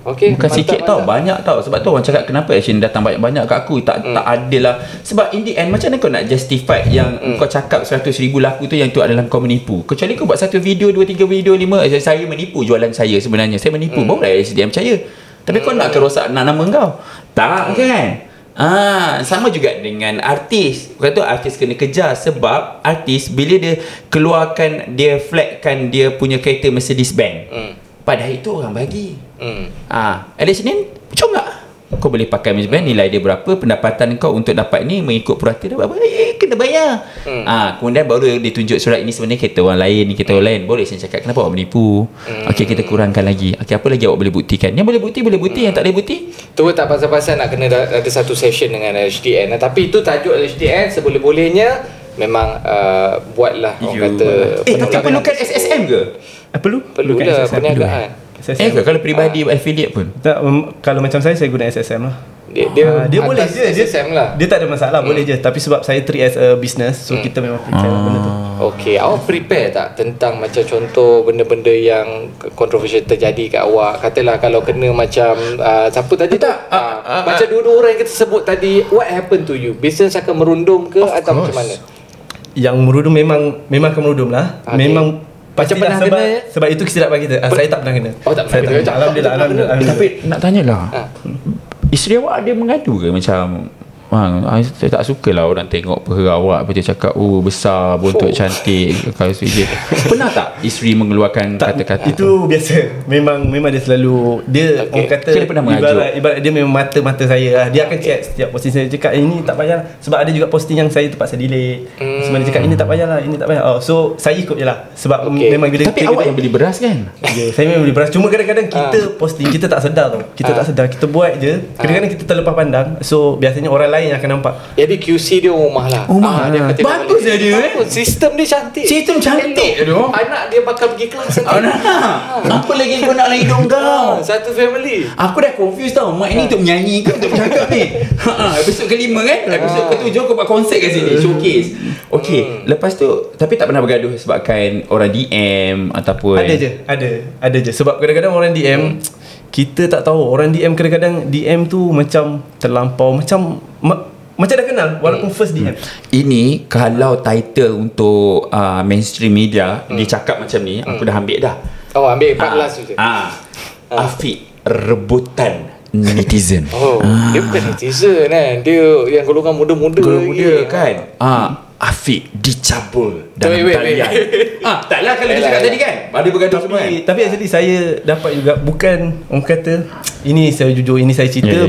Okay, bukan sikit tau, banyak tau. Sebab tu orang cakap kenapa action datang banyak-banyak kat aku. Tak adil lah. Sebab in the end macam mana kau nak justify yang kau cakap 100,000 laku tu yang tu adalah kau menipu. Kecuali kau buat satu video, 2-3 video, 5 saya menipu jualan saya sebenarnya. Saya menipu, barulah SDM percaya. Tapi kau nak kerosak nama kau? Tak kan? Sama juga dengan artis. Bukan tu artis kena kejar. Sebab artis bila dia keluarkan, dia flagkan dia punya kereta Mercedes-Benz, padahal itu orang bagi. Ada Senin congak. Kau boleh pakai Mercedes-Benz, nilai dia berapa, pendapatan kau untuk dapat ni mengikut purata dia berapa, kena bayar. Kemudian baru dia tunjuk surat ini sebenarnya kereta orang lain, ni kereta orang lain. Boleh saya cakap kenapa awak menipu? Okey, kita kurangkan lagi. Okey, apa lagi awak boleh buktikan? Yang boleh bukti, yang tak boleh bukti. Tu tak pasal-pasal nak kena ada satu session dengan LHDN. Tapi itu tajuk LHDN seboleh-bolehnya memang buatlah orang kata. Tapi perlukan SSM ke? Perlulah perniagaan. Kalau peribadi affiliate pun Tak, kalau macam saya guna SSM lah. Dia boleh je, SSM lah. Dia tak ada masalah, boleh je. Tapi sebab saya treat as a business, so kita memang prepare lah benda tu. Okay, awak prepare tak tentang macam contoh benda-benda yang kontroversial terjadi kat awak? Katalah kalau kena macam siapa tadi tu? Macam dua-dua orang yang kita sebut tadi, what happened to you? Business akan merundum ke atau macam mana? Yang merundum memang akan merundum lah. Memang macam pernah sebab, kena sebab itu kita bagi kita. Saya tak pernah kena. Oh, tak pernah kena. Alhamdulillah. Tapi nak tanyalah, isteri awak ada mengadu ke macam, saya tak suka lah orang tengok peha awak, lepas dia cakap besar, bontot cantik, kalau je. Pernah tak isteri mengeluarkan kata-kata itu biasa. Memang dia selalu dia orang kata dia pernah mengajuk. ibarat dia memang mata saya lah. Dia akan check setiap posting saya, cakap ini tak payah lah. Sebab ada juga posting yang saya terpaksa delete. Sebab dia cakap ini tak payah lah, ini tak payah. So saya ikut je lah. Sebab memang bila tapi awak yang beli beras kan? Saya memang beli beras. Cuma kadang-kadang kita posting, kita tak sedar tau. Kita tak sedar, kita buat je. Kadang-kadang kita terlepas pandang. So biasanya orang lain yang akan nampak. Jadi QC dia rumah lah. Dia akan tengok bagus balik. dia Sistem dia cantik. Sistem cantik tu. Anak dia bakal pergi kelas nanti. Apa lagi kau nak lain hidung kau? Satu family. Aku dah confused tau. Mak ini untuk menyanyi ke untuk bercakap ni? Episod kelima kan? Episod ketujuh kau buat konsert kat sini, showcase. Okey, lepas tu tapi tak pernah bergaduh sebabkan orang DM ataupun Ada je. Sebab kadang-kadang orang DM kita tak tahu. Orang DM kadang-kadang DM tu macam terlampau, macam dah kenal walaupun first DM. Ini kalau title untuk mainstream media dia cakap macam ni, aku dah ambil dah. Oh, ambil 14 tu je. Afiq rebutan netizen. Dia bukan netizen kan. Dia yang golongan muda-muda kan. Afiq dicabul dalam talian. Taklah kalau dia cakap tadi kan ada bergaduh semua kan. Tapi actually saya dapat juga, bukan orang kata, ini saya jujur, ini saya cerita,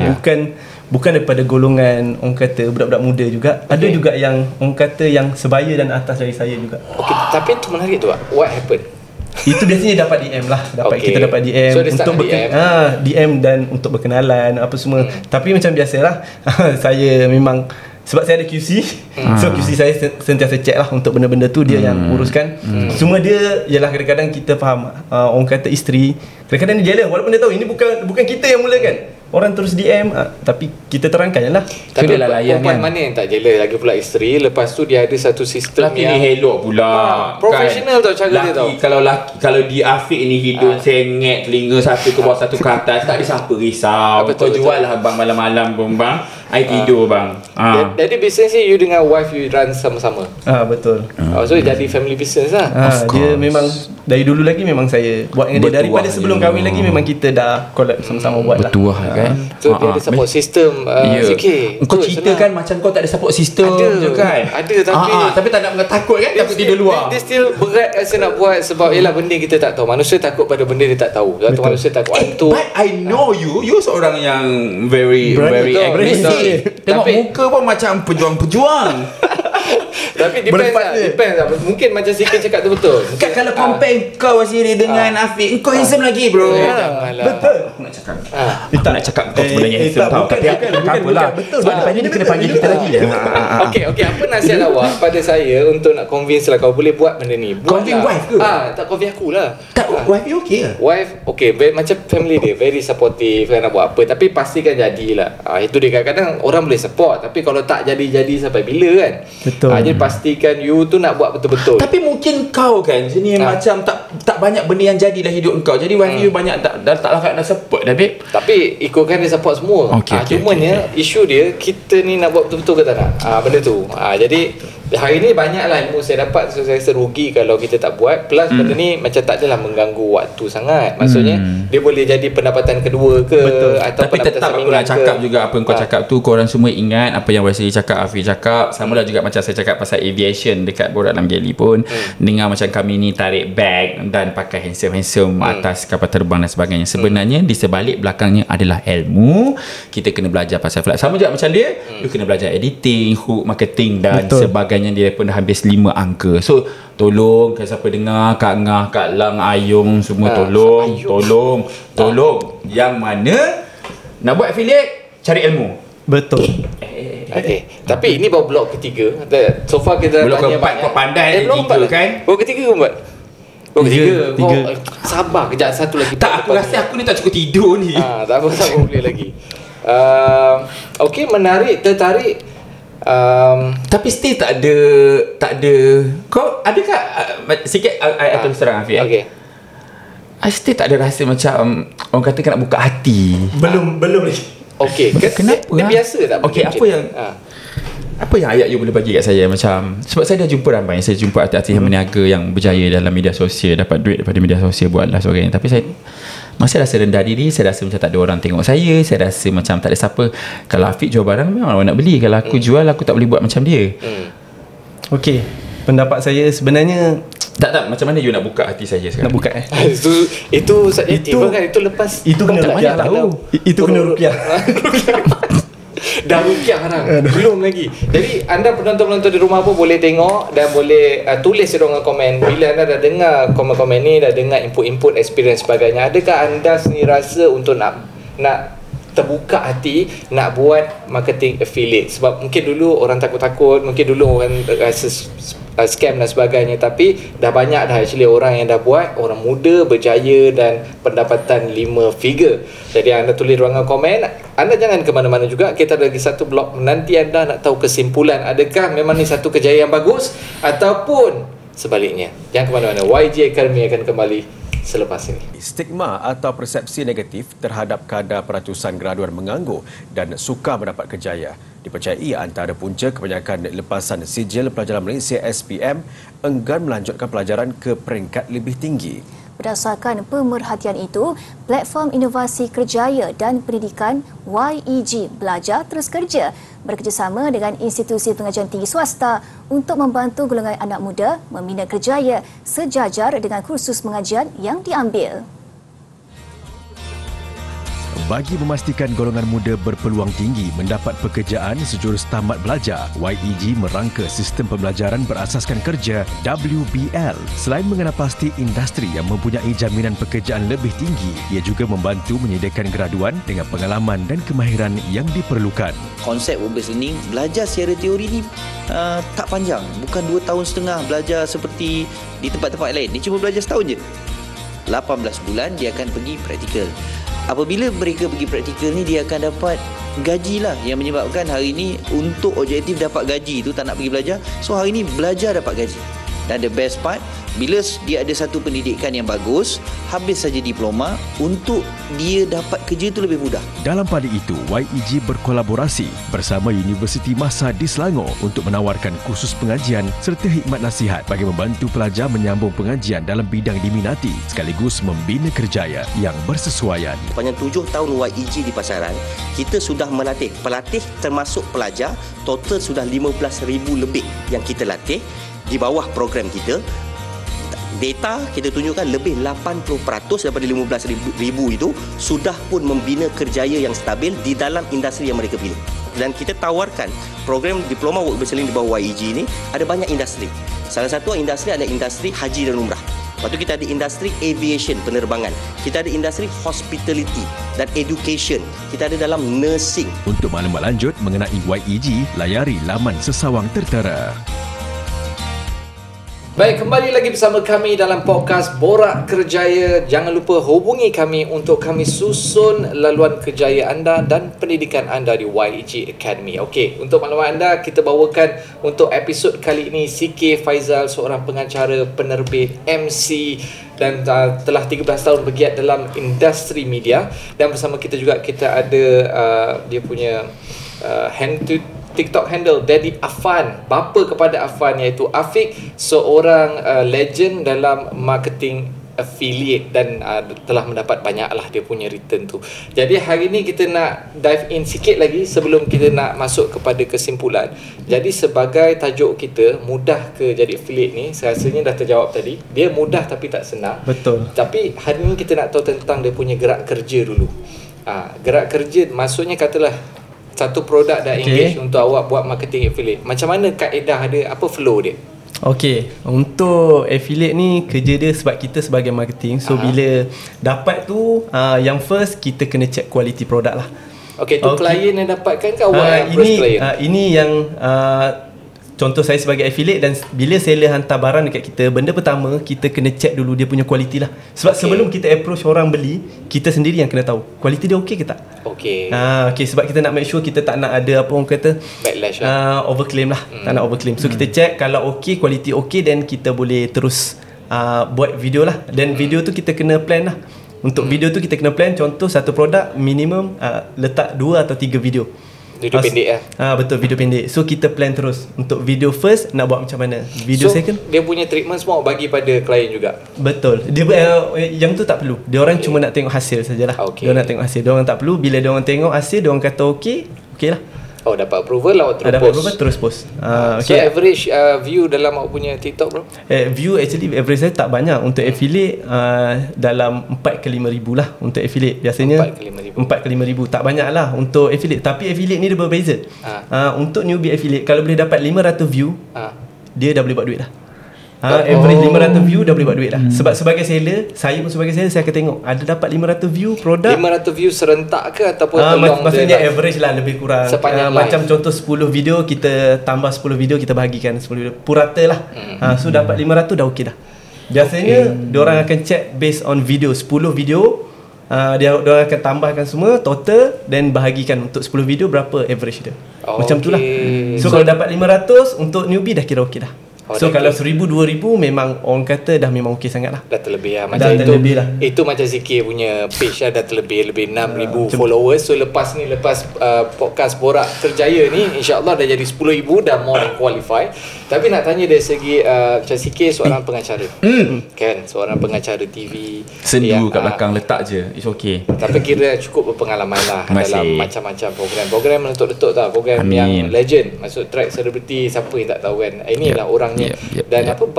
bukan daripada golongan orang kata budak-budak muda juga. Ada juga yang orang kata yang sebaya dan atas dari saya juga. Okey, tapi tu menarik tu. What happened? Itu biasanya dapat DM lah. Kita dapat DM. So, untuk DM dan untuk berkenalan apa semua. Tapi macam biasalah saya memang, sebab saya ada QC, so QC saya sentiasa check lah untuk benda-benda tu, dia yang uruskan. Cuma dia ialah kadang-kadang kita faham, orang kata isteri kadang-kadang dia jealous walaupun dia tahu ini bukan kita yang mulakan. orang terus DM, tapi kita terangkan je lah. Tapi Sudah lah layan perempuan kan. mana yang tak jela lagi pula isteri. Lepas tu dia ada satu sistem Laki yang ni hello pula profesional tau cara dia tau. Kalau dia Afiq ni hidung sengit, telinga satu ke bawah satu ke atas, tak ada siapa risau. Betul, Kau jual lah bang malam-malam pun bang. I tidur bang. Jadi business ni you dengan wife you run sama-sama. Betul. So jadi family business lah. Dia memang dari dulu lagi memang saya buat dengan dia. Bertuah Daripada sebelum je. kahwin lagi memang kita dah collab sama-sama buat lah. Bertuah kan. So dia ada support system sikit. Kau Betul, cerita senang. kan macam kau tak ada support system Ada. je kan. Ada, tapi tapi tak nak takut kan, takut tidur luar. Dia still berat rasa nak buat sebab ialah benda kita tak tahu. Manusia takut pada benda dia tak tahu. Satu manusia takut hantu. But I know you seorang yang very Berani, aggressive. Tengok Tapi- muka pun macam pejuang-pejuang. Tapi depends lah. Depends lah. Mungkin macam Sikit cakap tu betul. Kan kalau compare kau Wasiri dengan Afiq, kau handsome lagi bro. Janganlah. Betul. Aku nak cakap. Tak. Nak cakap kau sebenarnya handsome tau. Tapi bukan, tak apalah. betul. Sebab depan ni dia kena panggil kita lagi. Okey, apa nasihat awak pada saya untuk nak convince lah kau boleh buat benda ni? Convince wife ke? Tak convince aku lah. Tak, wife you okay ke? Wife macam family dia very supportive kan nak buat apa, tapi pastikan jadilah. Itu dia kadang-kadang orang boleh support, tapi kalau tak jadi sampai bila kan? Betul. Jadi pastikan you tu nak buat betul-betul. Tapi mungkin kau kan sini macam tak banyak benda yang jadi dalam hidup kau. Jadi wife you banyak tak lakat nak support dah babe. Tapi ikutkan dia support semua. Cumanya isu dia kita ni nak buat betul-betul ke tak nak. Benda tu. Jadi hari ni banyaklah ilmu saya dapat, so saya rasa rugi kalau kita tak buat. Plus benda ni macam tak adalah mengganggu waktu sangat. Maksudnya dia boleh jadi pendapatan kedua ke. Betul. Atau Tapi pendapatan tetap aku sampingan nak cakap juga apa yang kau cakap tu, korang semua ingat apa yang Wasiri cakap, Afiq cakap. Sama lah juga macam saya cakap pasal aviation dekat Borak Dalam Geli pun. Dengar macam kami ni tarik bag dan pakai handsome-handsome atas kapal terbang dan sebagainya. Sebenarnya di sebalik belakangnya adalah ilmu. Kita kena belajar pasal flight. Sama juga macam dia, you kena belajar editing, hook, marketing dan sebagainya. Dia pun dah habis 5 angka. So tolong kalau siapa dengar, Kak Ngah, Kak Lang, Ayung semua tolong. Yang mana nak buat affiliate, cari ilmu. Betul. Okay. Tapi ini baru blok ketiga. So far kita Blok tanya keempat banyak. kau pandai Blok tiga empat lah. kan? Blok ketiga kau buat? Blok ketiga. Tiga. Sabar kejap, satu lagi. Tak, aku rasa aku ni tak cukup tidur ni. Tak apa boleh lagi. Okey, menarik, tertarik. Tapi still tak ada. Kau adakah sikit terus terang Afiq? Okey. I still tak ada rasa macam orang kata nak buka hati. Belum lagi. Okey, Kenapa? dia biasa tak? Okey, apa yang ayat you boleh bagi kat saya macam, sebab saya dah jumpa ramai, saya jumpa artis-artis yang berniaga yang berjaya dalam media sosial, dapat duit daripada media sosial, buatlah sebagainya. Tapi saya masih rasa rendah diri. Saya rasa macam tak ada orang tengok saya. Saya rasa macam tak ada siapa. Kalau Afiq jual barang memang orang nak beli. Kalau aku jual, aku tak boleh buat macam dia. Okey, pendapat saya sebenarnya Tak, macam mana you nak buka hati saya sekarang? nak buka Itu subjektif kan, itu lepas itu kena tak rupiah mana tahu. Itu kena rupiah. Dah rupiah sekarang. Belum lagi. Jadi anda penonton-penonton di rumah pun boleh tengok dan boleh tulis di ruangan komen. Bila anda dah dengar komen-komen ni, dah dengar input-input experience sebagainya, adakah anda sendiri rasa untuk nak terbuka hati nak buat marketing affiliate? Sebab mungkin dulu orang takut-takut, mungkin dulu orang rasa scam dan sebagainya, tapi dah banyak dah actually orang yang dah buat, orang muda berjaya dan pendapatan 5 figure. Jadi anda tulis ruangan komen. Anda jangan ke mana-mana juga, kita ada lagi satu blok menanti anda nak tahu kesimpulan, adakah memang ni satu kejayaan yang bagus ataupun sebaliknya. Jangan ke mana-mana. YG Academy akan kembali selepas ini. Stigma atau persepsi negatif terhadap kadar peratusan graduan menganggur dan sukar mendapat kerjaya dipercayai antara punca kebanyakan lepasan sijil pelajaran Malaysia SPM enggan melanjutkan pelajaran ke peringkat lebih tinggi. Berdasarkan pemerhatian itu, Platform Inovasi Kerjaya dan Pendidikan YEG Belajar Terus Kerja bekerjasama dengan institusi pengajian tinggi swasta untuk membantu golongan anak muda membina kerjaya sejajar dengan kursus pengajian yang diambil. Bagi memastikan golongan muda berpeluang tinggi mendapat pekerjaan sejurus tamat belajar, YEG merangka sistem pembelajaran berasaskan kerja WBL. Selain mengenal pasti industri yang mempunyai jaminan pekerjaan lebih tinggi, ia juga membantu menyediakan graduan dengan pengalaman dan kemahiran yang diperlukan. Konsep work-based learning, belajar secara teori ni tak panjang. Bukan 2 tahun setengah belajar seperti di tempat-tempat lain. Dia cuma belajar setahun je. 18 bulan dia akan pergi praktikal. Apabila mereka pergi praktikal ni, dia akan dapat gaji lah, yang menyebabkan hari ni untuk objektif dapat gaji tu tak nak pergi belajar, so hari ni belajar dapat gaji. Dan the best part, bila dia ada satu pendidikan yang bagus, habis saja diploma, untuk dia dapat kerja tu lebih mudah. Dalam pada itu, YEG berkolaborasi bersama Universiti Masa di Selangor untuk menawarkan kursus pengajian serta hikmat nasihat bagi membantu pelajar menyambung pengajian dalam bidang diminati sekaligus membina kerjaya yang bersesuaian. Sepanjang 7 tahun YEG di pasaran, kita sudah melatih pelatih termasuk pelajar, total sudah 15,000 lebih yang kita latih di bawah program kita. Data kita tunjukkan lebih 80% daripada 15,000 itu sudah pun membina kerjaya yang stabil di dalam industri yang mereka pilih. Dan kita tawarkan program Diploma Work Based Learning di bawah YEG ini, ada banyak industri. Salah satu industri adalah industri haji dan umrah. Lepas tu kita ada industri aviation, penerbangan. Kita ada industri hospitality dan education. Kita ada dalam nursing. Untuk maklumat lanjut mengenai YEG, layari laman Sesawang Tertera. Baik, kembali lagi bersama kami dalam podcast Borak Kerjaya. Jangan lupa hubungi kami untuk kami susun laluan kerjaya anda dan pendidikan anda di YEG Academy. Okey, untuk maklumat anda, kita bawakan untuk episod kali ini CK Faizal, seorang pengacara, penerbit, MC dan telah 13 tahun bergiat dalam industri media. Dan bersama kita juga kita ada dia punya TikTok handle Daddy Afan, bapa kepada Afan, iaitu Afiq, seorang legend dalam marketing affiliate dan telah mendapat banyaklah dia punya return tu. Jadi hari ni kita nak dive in sikit lagi sebelum kita nak masuk kepada kesimpulan. Jadi sebagai tajuk kita, mudah ke jadi affiliate ni, saya rasanya dah terjawab tadi. Dia mudah tapi tak senang. Betul. Tapi hari ni kita nak tahu tentang dia punya gerak kerja dulu. Gerak kerja maksudnya katalah satu produk dah engage untuk awak buat marketing affiliate. Macam mana kaedah dia, apa flow dia? Okey, untuk affiliate ni kerja dia sebab kita sebagai marketing. So bila dapat tu yang first kita kena check quality produk lah. Okey, tu klien yang dapatkan ke awak yang approach klien? Ini yang contoh saya sebagai affiliate, dan bila seller hantar barang dekat kita, benda pertama kita kena check dulu dia punya quality lah. Sebab sebelum kita approach orang beli, kita sendiri yang kena tahu quality dia okey ke tak. Okey. Okey, sebab kita nak make sure kita tak nak ada apa orang kata backlash lah. Overclaim lah. Tak nak overclaim. So kita check, kalau okey, quality okey, then kita boleh terus buat video lah. Dan video tu kita kena plan lah. Untuk video tu kita kena plan, contoh satu produk minimum letak 2 atau 3 video. Video pendek lah. Betul, video pendek. So kita plan terus. Untuk video first nak buat macam mana, video second, dia punya treatment semua bagi pada klien juga. Betul. Dia yang tu tak perlu. Dia orang cuma nak tengok hasil sajalah. Dia nak tengok hasil. Dia orang tak perlu. Bila dia orang tengok hasil, dia orang kata okey, okey lah. Oh, dapat approval lah, terus dapat approval, terus post. So average view dalam awak punya TikTok bro? View actually average saya tak banyak. Untuk affiliate dalam 4 ke 5 ribu lah. Untuk affiliate biasanya 4 ke 5 ribu. Tak banyak lah untuk affiliate. Tapi affiliate ni dia berbeza. Untuk newbie affiliate, kalau boleh dapat 500 view, dia dah boleh buat duit lah. Average 500 view dah boleh buat duit lah. Sebab sebagai seller, saya pun sebagai seller, saya akan tengok ada dapat 500 view produk. 500 view serentak ke ataupun maksudnya average lah, lebih kurang macam contoh 10 video, kita tambah 10 video, kita bahagikan 10 video, purata lah. So dapat 500 dah okey dah. Biasanya diorang akan check based on video, 10 video, diorang akan tambahkan semua total dan bahagikan untuk 10 video berapa average dia. Macam tu lah. So kalau dapat 500 untuk newbie dah kira okey dah. So kalau 1,000, 2,000 memang orang kata dah memang okey sangat lah. Dah terlebih lah. Macam itu terlebih lah. Itu macam Zikir punya page lah, dah terlebih 6,000 followers. So lepas podcast Borak Kerjaya ni, InsyaAllah dah jadi 10,000, dah more than qualified. Tapi nak tanya dari segi macam Zikir seorang pengacara kan, seorang pengacara TV, sendu kat belakang letak je, it's okay. Tapi kira cukup berpengalaman lah dalam macam-macam program meletup-letup tau. Program yang legend, masuk track selebriti, siapa yang tak tahu kan. Inilah orang dan apa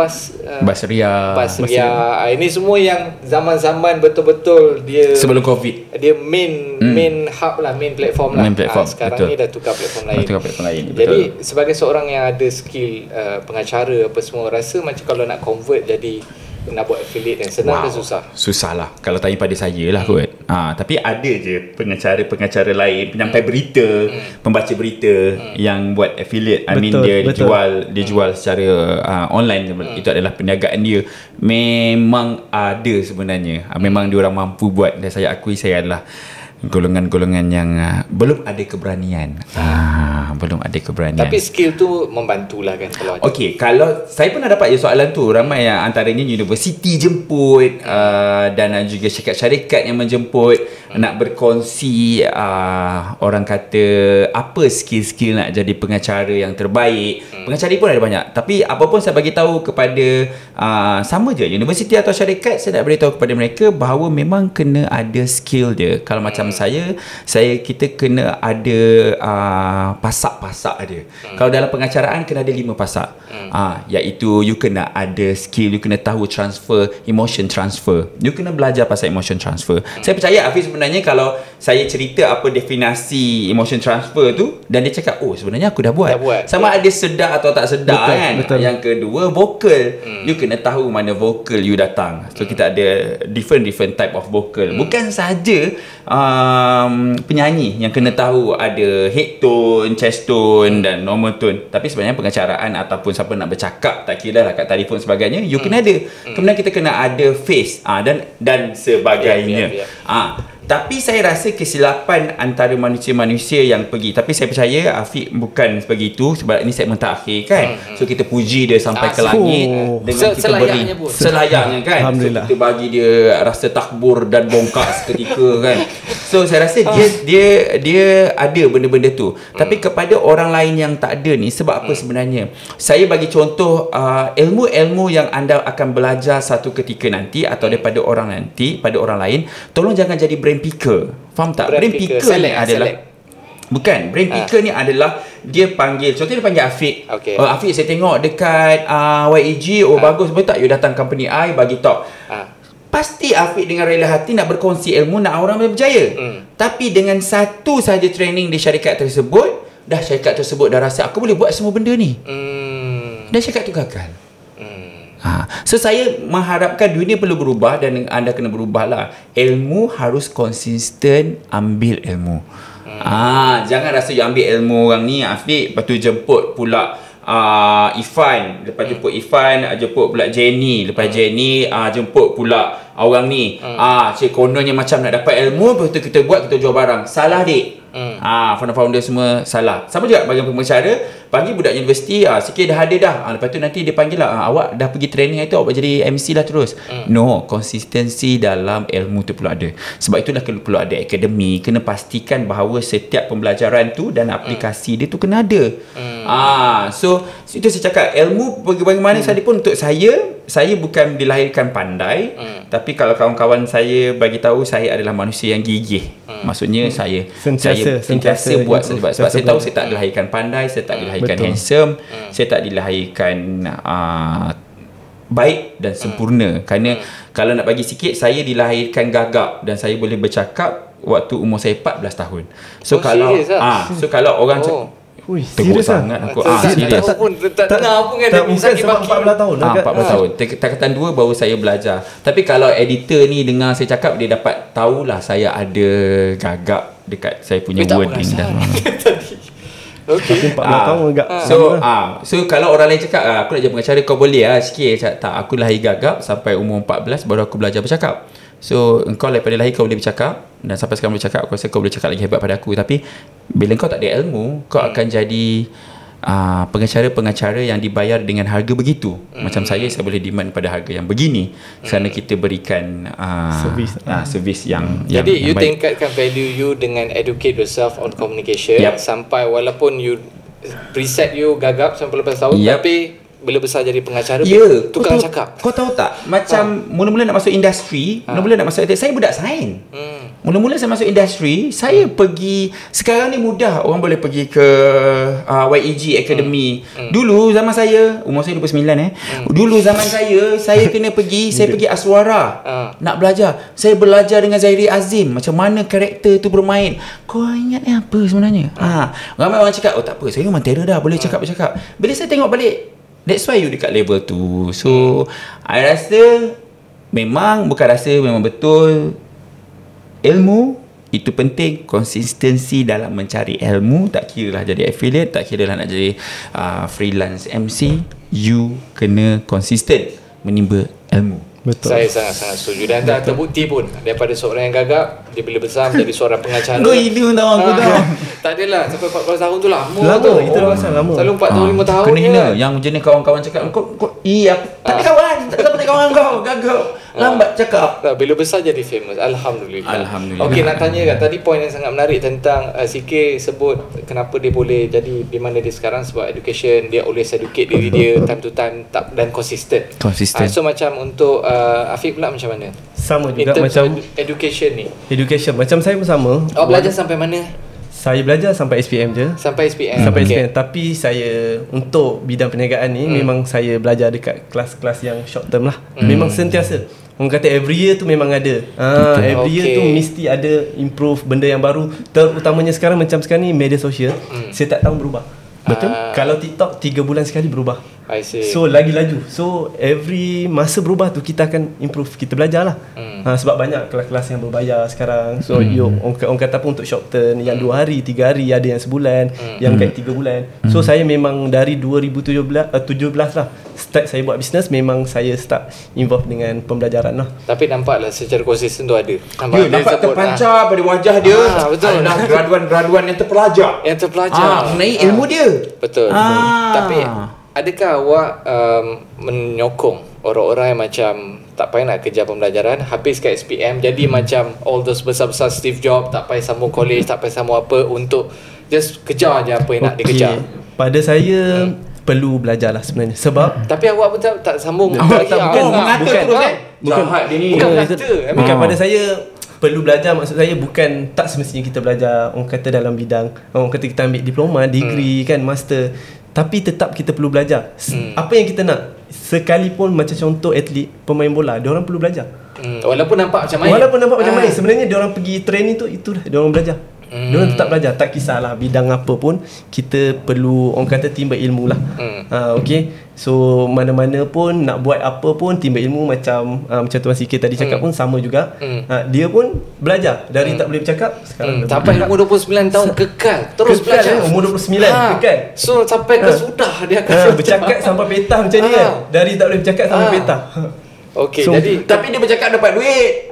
Basria. Ini semua yang zaman-zaman betul-betul dia sebelum Covid. Dia main hub lah, main platform lah. Sekarang betul. Ni dah tukar platform lain. Jadi sebagai seorang yang ada skill pengacara apa semua, rasa macam kalau nak convert jadi nak buat affiliate yang senang ke susah? Susah lah kalau tanya pada saya lah kot. Tapi ada je pengacara lain, penyampai berita, pembaca berita yang buat affiliate. Dia jual secara online. Itu adalah perniagaan dia. Memang ada sebenarnya. Memang diorang mampu buat, dan saya akui saya adalah golongan-golongan yang belum ada keberanian. Belum ada keberanian. Tapi skill tu membantulah kan kalau ada. Okey, kalau saya pernah dapat je soalan tu, ramai yang antaranya universiti jemput dan juga syarikat yang menjemput nak berkongsi orang kata apa skill-skill nak jadi pengacara yang terbaik. Pengacara pun ada banyak, tapi apa pun saya bagi tahu kepada sama je universiti atau syarikat, saya nak beritahu kepada mereka bahawa memang kena ada skill dia. Kalau macam kita kena ada pasak-pasak dia. Kalau dalam pengacaraan kena ada 5 pasak. Iaitu you kena ada skill, you kena tahu emotion transfer. You kena belajar pasal emotion transfer. Saya percaya Hafiz sebenarnya kalau saya cerita apa definisi emotion transfer tu dan dia cakap, oh sebenarnya aku dah buat. Sama ada sedar atau tak sedar, betul, kan. Betul. Yang kedua, vokal. You kena tahu mana vokal you datang. So kita ada different type of vocal. Bukan saja penyanyi yang kena tahu ada head tone, chest tone dan normal tone, tapi sebenarnya pengacaraan ataupun siapa nak bercakap, tak kira lah kat telefon sebagainya, you kena ada. Kemudian kita kena ada face dan sebagainya. Tapi saya rasa kesilapan antara manusia-manusia yang pergi, tapi saya percaya Afiq bukan begitu, sebab ini segmen terakhir kan. So kita puji dia sampai ke langit dengan kita beri selayaknya kan. So kita bagi dia rasa takbur dan bongkak seketika kan. So saya rasa dia ada benda-benda tu. Tapi kepada orang lain yang tak ada ni, sebab apa sebenarnya? Saya bagi contoh ilmu-ilmu yang anda akan belajar satu ketika nanti atau daripada orang lain, tolong jangan jadi brain picker. Faham tak? Brain picker ni adalah bukan. Brain picker ni adalah dia panggil, contohnya dia panggil Afiq. Afiq, saya tengok dekat YEG, bagus, betul tak you datang company I, bagi talk. Pasti Afiq dengan rela hati nak berkongsi ilmu, nak orang berjaya. Tapi dengan satu sahaja training di syarikat tersebut, dah syarikat tersebut dah rasa aku boleh buat semua benda ni. Dan syarikat tu gagal. So saya mengharapkan dunia perlu berubah dan anda kena berubahlah. Ilmu harus konsisten ambil ilmu. Jangan rasa you ambil ilmu orang ni Afiq, lepas tu jemput pula Ifan, lepas jemput Ifan, jemput pula Jenny, lepas Jenny jemput pula orang ni. Kononnya macam nak dapat ilmu, lepas tu kita jual barang. Salah dik. Founder-founder semua salah. Sama juga bagi pengacara, bagi budak universiti sikit dah ada dah. Lepas tu nanti dia panggil lah, awak dah pergi training itu, awak jadi MC lah terus. No, konsistensi dalam ilmu tu perlu ada. Sebab itulah perlu ada akademi. Kena pastikan bahawa setiap pembelajaran tu dan aplikasi dia tu kena ada. So itu saya cakap, ilmu bagaimana saja pun untuk saya bukan dilahirkan pandai. Tapi kalau kawan-kawan saya bagi tahu, saya adalah manusia yang gigih. Maksudnya saya sentiasa buat sebab saya tahu saya tak dilahirkan pandai, saya tak dilahirkan handsome, saya tak dilahirkan baik dan sempurna. Kerana kalau nak bagi sikit, saya dilahirkan gagap dan saya boleh bercakap waktu umur saya 14 tahun. So kalau orang teruk sangat aku. Serius. Tak dengar pun kan dia sakit baki. 14 tahun. 14 tahun. Tingkatan 2 baru saya belajar. Tapi kalau editor ni dengar saya cakap, dia dapat tahulah saya ada gagap dekat saya punya wording dan Okay. 14 tahun agak. So kalau orang lain cakap aku nak jadi pengacara, kau boleh sikit. Cakap, tak, aku lahir gagap sampai umur 14 baru aku belajar bercakap. So engkau daripada lahir kau boleh bercakap, dan sampai sekarang boleh cakap, aku rasa kau boleh cakap lagi hebat pada aku. Tapi bila kau tak ada ilmu, kau akan jadi pengacara-pengacara yang dibayar dengan harga begitu. Macam saya boleh demand pada harga yang begini kerana kita berikan servis yang jadi yang you baik. tingkatkan value you dengan educate yourself on communication. Sampai walaupun you preset you gagap sampai lepas tahun, tapi bila besar jadi pengacara, tukang cakap. Kau tahu tak, macam mula-mula nak masuk industri, saya budak sains. Mula-mula saya masuk industri, saya pergi, sekarang ni mudah orang boleh pergi ke YEG Academy. Dulu zaman saya, umur saya 29 dulu zaman saya kena pergi, saya pergi Aswara nak belajar. Saya belajar dengan Zairi Azim macam mana karakter tu bermain. Kau ingat apa sebenarnya? Ramai orang cakap, oh tak apa, saya memang terror dah, boleh cakap-cakap. Bila saya tengok balik, That's why you dekat level tu. So I rasa memang betul ilmu itu penting. Konsistensi dalam mencari ilmu, tak kira lah jadi affiliate, tak kira lah nak jadi freelance MC, you kena konsisten menimba ilmu. Betul. Saya sangat-sangat setuju. Dan dah terbukti pun daripada seorang yang gagap, dia bila besar menjadi seorang pengacara. Kau hidung tahu aku tahu. Tak adalah, sampai 14 tahun tu lama tu. Itu dah masa lama. Selalu 4 tahun 5 tahun kena je. hina. Yang jenis kawan-kawan cakap kau aku tak ada kawan. Tak ada kawan kau. Gagal. Lambat cakap. Bila besar jadi famous. Alhamdulillah. Alhamdulillah. Okey, nak tanya kan tadi poin yang sangat menarik tentang CK sebut kenapa dia boleh jadi di mana dia sekarang, sebab education, dia always educate diri dia time to time dan konsisten. So macam untuk Afiq pula macam mana? Sama juga macam education ni. Education macam saya pun sama. Belajar sampai mana? Saya belajar sampai SPM je. Sampai SPM. SPM. Tapi saya untuk bidang perniagaan ni memang saya belajar dekat kelas-kelas yang short term lah. Memang sentiasa. Orang kata every year tu memang ada. Every year tu mesti ada improve benda yang baru. Terutamanya sekarang macam sekarang ni media sosial. Saya tak tahu berubah. Betul? Kalau TikTok 3 bulan sekali berubah. I see. So lagi laju. So every masa berubah tu kita akan improve. Kita belajar lah. Sebab banyak kelas-kelas yang berbayar sekarang. So orang kata apa untuk short term, yang 2 hari, 3 hari, ada yang sebulan, yang kat 3 bulan. So saya memang dari 2017 lah start saya buat bisnes, memang saya start involve dengan pembelajaran lah. Tapi nampaklah secara konsisten tu ada. Nampak terpancar pada wajah dia. Betul. Graduan yang terpelajar. Naik ilmu dia. Betul. Tapi adakah awak menyokong orang-orang yang macam tak payah nak kerja pembelajaran, habis kat SPM jadi macam all those besar-besar Steve Jobs, tak payah sambung college, tak payah sambung apa, untuk just kejar je apa yang nak dikejar? Pada saya perlu belajar lah sebenarnya. Sebab tapi awak pun tak sambung. Bukan pada saya perlu belajar, maksud saya bukan tak semestinya kita belajar orang kata dalam bidang, orang kata kita ambil diploma, degree kan, master, tapi tetap kita perlu belajar. Apa yang kita nak, sekalipun macam contoh atlet, pemain bola, dia orang perlu belajar. Walaupun nampak macam main. Sebenarnya dia orang pergi training tu, itu dah dia orang belajar. Dia orang tetap belajar, tak kisahlah bidang apa pun, kita perlu orang kata timba ilmu lah. Okay. So mana-mana pun nak buat apa pun timba ilmu, macam Tuan Sikit tadi cakap pun sama juga. Dia pun belajar dari tak boleh bercakap sekarang sampai umur 29 tahun kekal terus belajar. Umur 29 kekal. So sampai ke sudah dia akan bercakap sampai petah macam ni kan. Dari tak boleh bercakap sampai petah. Okey, so, jadi tapi dia bercakap dapat duit.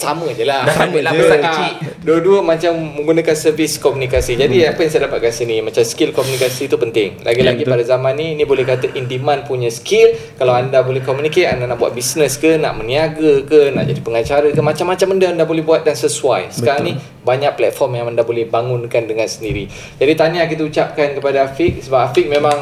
Sama je lah. Dapat duit lah besar kecil. Dua-dua macam menggunakan servis komunikasi. Jadi apa yang saya dapat kat sini, macam skill komunikasi tu penting. Lagi-lagi pada zaman ni boleh kata in demand punya skill. Kalau anda boleh communicate, anda nak buat bisnes ke, nak meniaga ke, nak jadi pengacara ke, macam-macam benda anda boleh buat dan sesuai. Sekarang ni banyak platform yang anda boleh bangunkan dengan sendiri. Jadi tahniah kita ucapkan kepada Afiq, sebab Afiq memang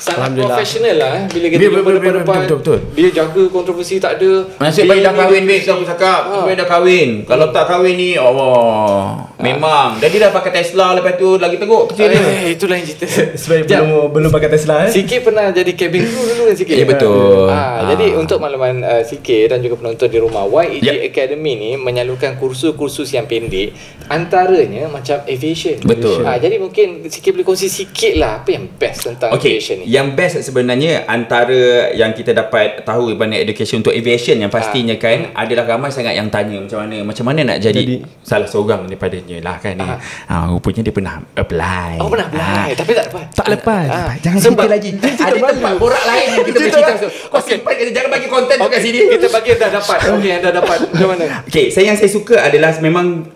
sangat profesional lah bila kita jumpa depan-depan. Dia jaga kontroversi tak ada. Nasib baik dah kahwin, Bik, aku cakap. Baik dah kahwin. Kalau tak kahwin ni, Allah. Memang. Jadi dah pakai Tesla, lepas tu lagi teruk kecil dia. Itulah yang cerita. Sebab belum pakai Tesla. Sikit pernah jadi cabin crew dulu kan Sikit? Ya, betul. Jadi untuk makluman Sikit dan juga penonton di rumah, YEG Academy ni menyalurkan kursus-kursus yang pendek, antaranya macam aviation. Betul. Jadi mungkin Sikit boleh kongsi sikit lah apa yang best tentang aviation ni. Yang best sebenarnya antara yang kita dapat tahu daripada education untuk aviation yang pastinya kan, adalah ramai sangat yang tanya macam mana nak jadi salah seorang daripadanya lah kan ni. Rupanya dia pernah apply. Pernah apply tapi tak dapat. Tak lepas. Jangan cerita lagi. Ada tempat borak lain yang kita boleh cerita. Kau simpan, jangan bagi konten kat sini. Kita bagi dah dapat. Okey, dah dapat. Macam mana? Okey, yang saya suka adalah memang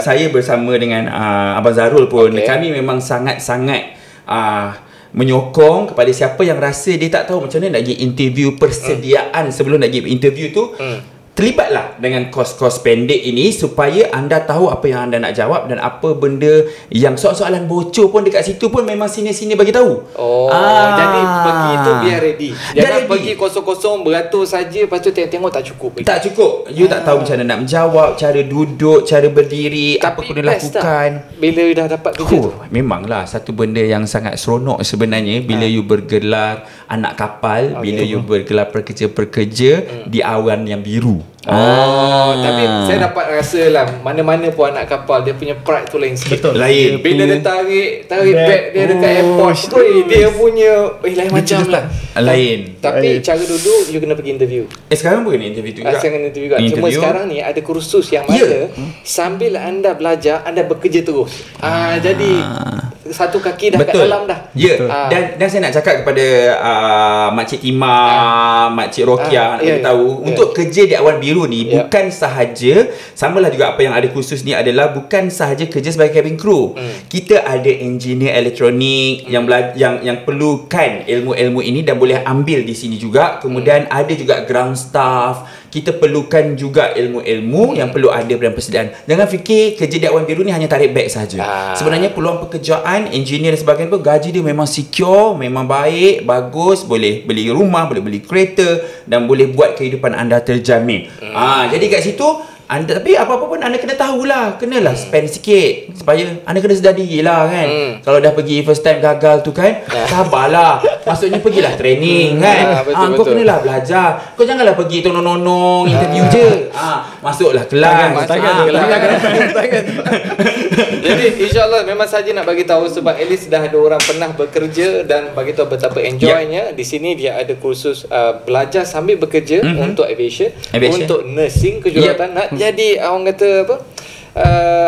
saya bersama dengan Abang Zarul pun, kami memang sangat-sangat menyokong kepada siapa yang rasa dia tak tahu macam mana nak pergi interview, persediaan sebelum nak pergi interview tu. Terlibatlah dengan kos-kos pendek ini supaya anda tahu apa yang anda nak jawab, dan apa benda yang soalan-soalan bocor pun dekat situ pun memang sini-sini bagi tahu. Jadi pergi tu biar ready. Jangan pergi kosong-kosong beratus saja, lepas tu tengok-tengok tak cukup. Tak cukup. You tak tahu macam mana nak menjawab, cara duduk, cara berdiri, apa kena lakukan. Bila dah dapat kerja tu, memanglah satu benda yang sangat seronok sebenarnya bila you bergelar anak kapal, bila you bergelar pekerja-pekerja di awan yang biru. Tapi saya dapat rasa lah mana-mana pun anak kapal dia punya pride tu lain sikit. Betul. Lain. Bila dia tarik bag dia dekat airport, dia punya lain macam lah. Lain. Tapi cara duduk you kena pergi interview. Sekarang pun kena interview juga. Sekarang interview juga. Cuma Interview. sekarang ni ada kursus yang mana sambil anda belajar anda bekerja terus. Jadi satu kaki dah kat dalam dah. Ya. Dan saya nak cakap kepada Makcik Tima, Makcik Rokia nak beritahu untuk kerja di Awan Biru ni bukan sahaja samalah juga apa yang ada kursus ni adalah bukan sahaja kerja sebagai cabin crew. Kita ada engineer elektronik yang perlukan ilmu-ilmu ini dan boleh ambil di sini juga. Kemudian ada juga ground staff. Kita perlukan juga ilmu-ilmu yang perlu ada dalam persediaan. Jangan fikir kerja di Awan Biru ni hanya tarik beg saja. Sebenarnya peluang pekerjaan, engineer dan sebagainya pun gaji dia memang secure, memang baik, bagus, boleh beli rumah, boleh beli kereta dan boleh buat kehidupan anda terjamin. Jadi kat situ anda, tapi apa-apa pun anda kena tahulah, kenalah spend sikit supaya anda kena sedar diri lah kan. Kalau dah pergi first time gagal tu kan, sabarlah. Maksudnya pergilah training kan. Kau kenalah belajar. Kau janganlah pergi tonong-nonong interview je. Masuklah kelas. Tangan. Jadi insyaAllah memang saja nak bagi tahu sebab at least dah ada orang pernah bekerja dan bagi tahu betapa enjoynya. Di sini dia ada kursus belajar sambil bekerja untuk aviation, untuk nursing kejuratan, nak jadi orang kata apa?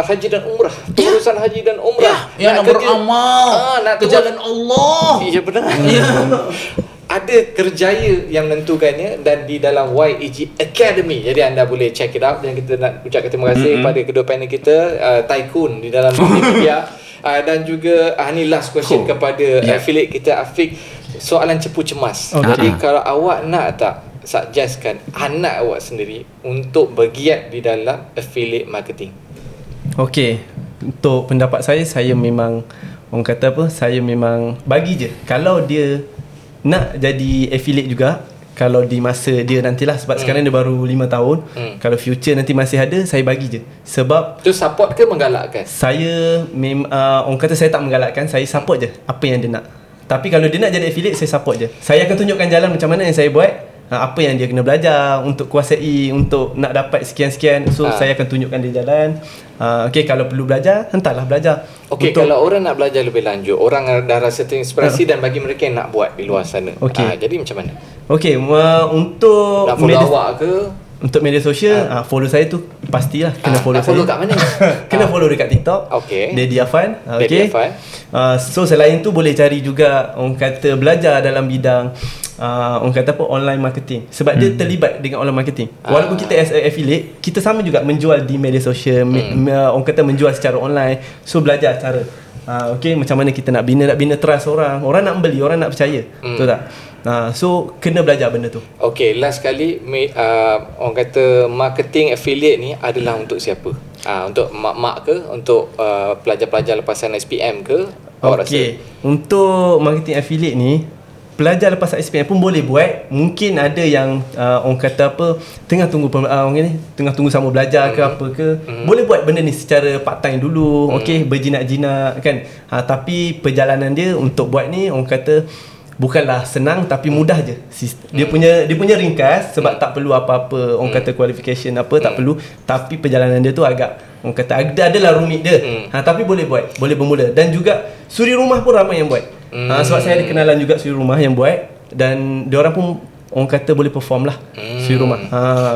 Haji dan umrah, pengurusan haji dan umrah, nak beramal, nak ke jalan Allah. Ya benar. Ada kerjaya yang menentukannya dan di dalam YEG Academy. Jadi anda boleh check it out dan kita nak ucapkan terima kasih kepada kedua panel kita, Tycoon di dalam media dan juga ni last question kepada affiliate kita Afiq, soalan cepu cemas. Jadi kalau awak nak tak suggestkan anak awak sendiri untuk bergiat di dalam affiliate marketing? Okey, untuk pendapat saya memang orang kata apa, saya memang bagi je. Kalau dia nak jadi affiliate juga, kalau di masa dia nantilah, sebab sekarang dia baru 5 tahun, kalau future nanti masih ada, saya bagi je. Sebab tu support ke menggalakkan? Saya orang kata saya tak menggalakkan, saya support je apa yang dia nak. Tapi kalau dia nak jadi affiliate, saya support je. Saya akan tunjukkan jalan macam mana yang saya buat, apa yang dia kena belajar untuk kuasai, untuk nak dapat sekian-sekian. So saya akan tunjukkan dia jalan. Okey, kalau perlu belajar, hantarlah belajar. Okey, kalau orang nak belajar lebih lanjut, orang dah rasa terinspirasi dan bagi mereka yang nak buat di luar sana, jadi macam mana? Okey, untuk nak follow awak ke? Untuk media sosial, follow saya tu pastilah kena follow saya. Follow kat mana? Kena follow dekat TikTok. Dedi Afan. Okey. So selain tu boleh cari juga orang kata belajar dalam bidang orang kata apa, online marketing. Sebab dia terlibat dengan online marketing. Walaupun kita as a affiliate, kita sama juga menjual di media sosial, orang kata menjual secara online. So belajar cara okey, macam mana kita nak bina trust orang. Orang nak beli, orang nak percaya. Betul tak? So kena belajar benda tu. Okay, last kali orang kata marketing affiliate ni adalah untuk siapa? Untuk mak-mak ke? Untuk pelajar-pelajar lepasan SPM ke? Okay, untuk marketing affiliate ni, pelajar lepasan SPM pun boleh buat. Mungkin ada yang orang kata apa, tengah tunggu sama belajar ke apa ke, boleh buat benda ni secara part time dulu. Okay, berjinak-jinak kan. Tapi perjalanan dia untuk buat ni orang kata bukanlah senang tapi mudah je. Dia punya ringkas, sebab tak perlu apa-apa orang kata qualification apa, tak perlu. Tapi perjalanan dia tu agak orang kata adalah rumit dia. Tapi boleh buat, boleh bermula. Dan juga suri rumah pun ramai yang buat. Sebab saya ada kenalan juga suri rumah yang buat, dan dia orang pun orang kata boleh perform lah suri rumah.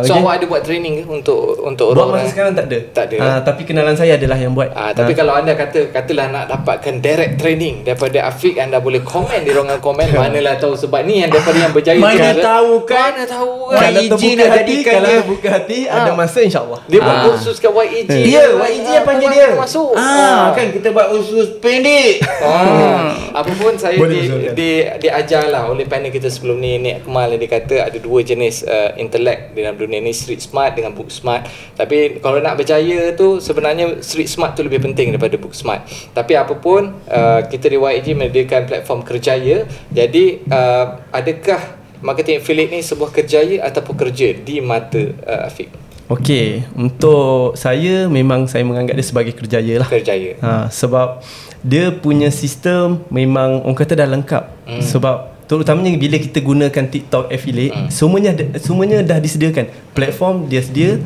So awak ada buat training ke untuk buat masa sekarang tak ada. Tak ada. Tapi kenalan saya adalah yang buat. Tapi kalau anda katalah nak dapatkan direct training daripada Afiq, anda boleh komen di ruangan komen. Manalah tahu, sebab ni yang daripada yang berjaya. Mana tahu kan? Kalau terbuka hati, kalau terbuka hati ada masa insya-Allah. Dia buat kursus kat YEG. Ya, YEG apa panggil dia? Masuk. Kan kita buat kursus pendek. Apa pun saya diajarlah oleh panel kita sebelum ni, Nik Akmal, dia kata ada dua jenis intelek dalam dunia ni, street smart dengan book smart. Tapi kalau nak berjaya tu, sebenarnya street smart tu lebih penting daripada book smart. Tapi apa pun, kita di YEG menyediakan platform kerjaya. Jadi adakah marketing affiliate ni sebuah kerjaya ataupun kerja di mata Afiq? Okey, untuk saya memang saya menganggap dia sebagai kerjaya lah. Kerjaya. Sebab dia punya sistem memang orang kata dah lengkap. Sebab terutamanya bila kita gunakan TikTok affiliate, semuanya dah disediakan. Platform dia sedia,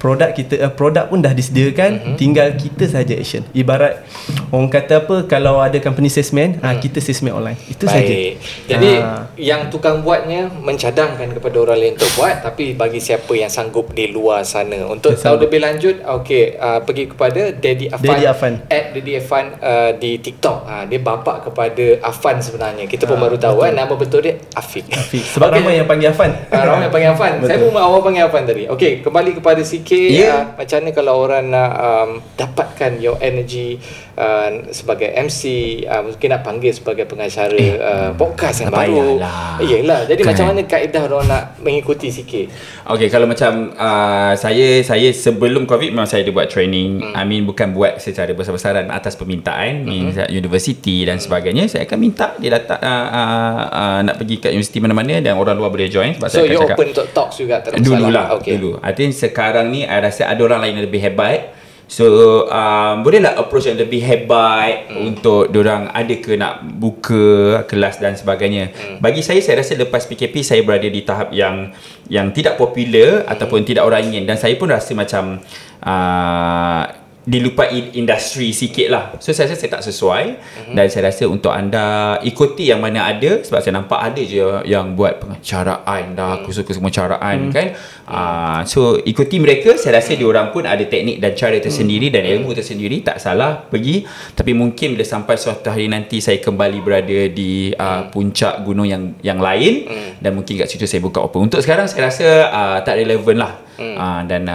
produk pun dah disediakan, tinggal kita saja action. Ibarat orang kata apa, kalau ada company salesman, kita salesman online. Itu saja. Jadi yang tukang buatnya mencadangkan kepada orang lain untuk buat, tapi bagi siapa yang sanggup di luar sana. Untuk tahu lebih lanjut, pergi kepada Daddy Afan. @Daddy Afan di TikTok. Dia bapa kepada Afan sebenarnya. Kita pun baru tahu nama betul dia Afiq. Sebab ramai yang panggil Afan. Ramai yang panggil Afan. Saya pun awal panggil Afan tadi. Okey, kembali kepada sikit. Macam mana kalau orang nak dapatkan your energy sebagai MC, mungkin nak panggil sebagai pengacara podcast yang baru. Iyalah. Jadi macam mana kaedah orang nak mengikuti sikit? Okey, kalau macam saya sebelum COVID memang saya ada buat training. I mean bukan buat secara besar-besaran atas permintaan universiti dan sebagainya. Saya akan minta dia datang nak pergi kat universiti mana-mana dan orang luar boleh join. Sebab so saya you akan open untuk talks juga? Dululah. Dulu. I think sekarang ni I rasa ada orang lain yang lebih hebat. So bolehlah approach yang lebih hebat untuk diorang ada ke nak buka kelas dan sebagainya. Bagi saya rasa lepas PKP saya berada di tahap yang tidak popular ataupun tidak orang ingin, dan saya pun rasa macam dilupai industri sikit lah. So saya rasa saya tak sesuai, dan saya rasa untuk anda ikuti yang mana ada, sebab saya nampak ada je yang buat pengacaraan dah, aku suka semua caraan kan. So ikuti mereka. Saya rasa diorang pun ada teknik dan cara tersendiri dan ilmu tersendiri, tak salah pergi. Tapi mungkin bila sampai suatu hari nanti saya kembali berada di puncak gunung yang lain, dan mungkin kat situ saya buka open. Untuk sekarang saya rasa tak relevan lah. Dan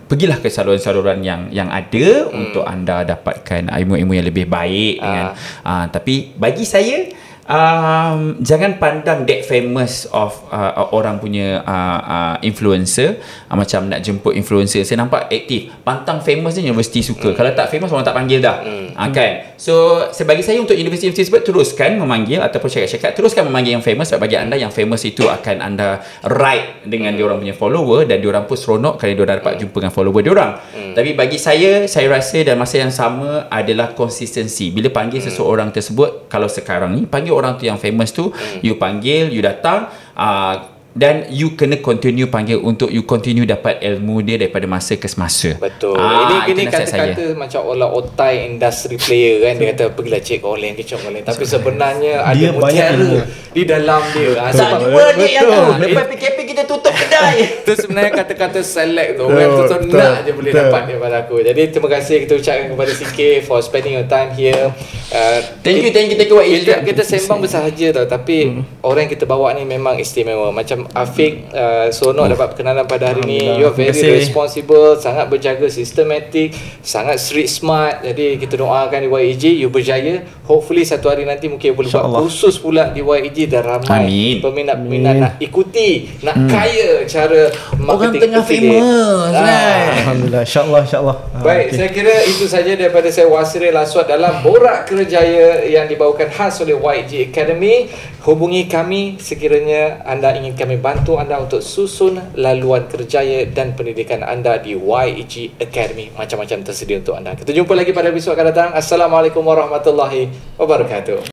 pergilah ke saluran-saluran yang ada untuk anda dapatkan ilmu-ilmu yang lebih baik dengan tapi bagi saya jangan pandang that famous of orang punya influencer, macam nak jemput influencer. Saya nampak aktif, pantang famous je universiti suka. Kalau tak famous orang tak panggil dah. Kan. So bagi saya untuk universiti sebab teruskan memanggil ataupun cakap-cakap, teruskan memanggil yang famous. Sebab bagi anda yang famous itu akan anda ride dengan diorang punya follower, dan diorang pun seronok kerana diorang dapat jumpa dengan follower diorang. Tapi bagi saya rasa dan masa yang sama adalah konsistensi. Bila panggil seseorang tersebut, kalau sekarang ni panggil orang tu yang famous tu, you panggil, you datang, dan you kena continue panggil untuk you continue dapat ilmu dia daripada masa ke semasa. Betul. Ini kata-kata macam otai industry player kan. Dia kata pergilah cek online, tapi sebenarnya ada mutiara di dalam dia. Tak jumpa je yang tu. Lepas PKP kita tutup kedai. Itu sebenarnya kata-kata select tu. Orang tu nak je boleh dapat daripada aku. Jadi terima kasih kita ucapkan kepada CK for spending your time here. Thank you kita sembang bersahaja tau, tapi orang yang kita bawa ni memang istimewa. Macam Afiq, seronok dapat perkenalan pada hari ni. You are very responsible, sangat berjaga, systematic, sangat street smart. Jadi kita doakan di YEG you berjaya. Hopefully satu hari nanti mungkin boleh buat khusus pula di YEG, dan ramai peminat-peminat nak ikuti, nak kaya cara marketing. Orang tengah famous kan. Alhamdulillah, insyaAllah. Baik, saya kira itu saja daripada saya, Wasril Aswad, dalam Borak Kerjaya yang dibawakan khas oleh YEG Academy. Hubungi kami sekiranya anda ingin kami bantu anda untuk susun laluan kerjaya dan pendidikan anda di YEG Academy. Macam-macam tersedia untuk anda. Kita jumpa lagi pada episod akan datang. Assalamualaikum warahmatullahi wabarakatuh.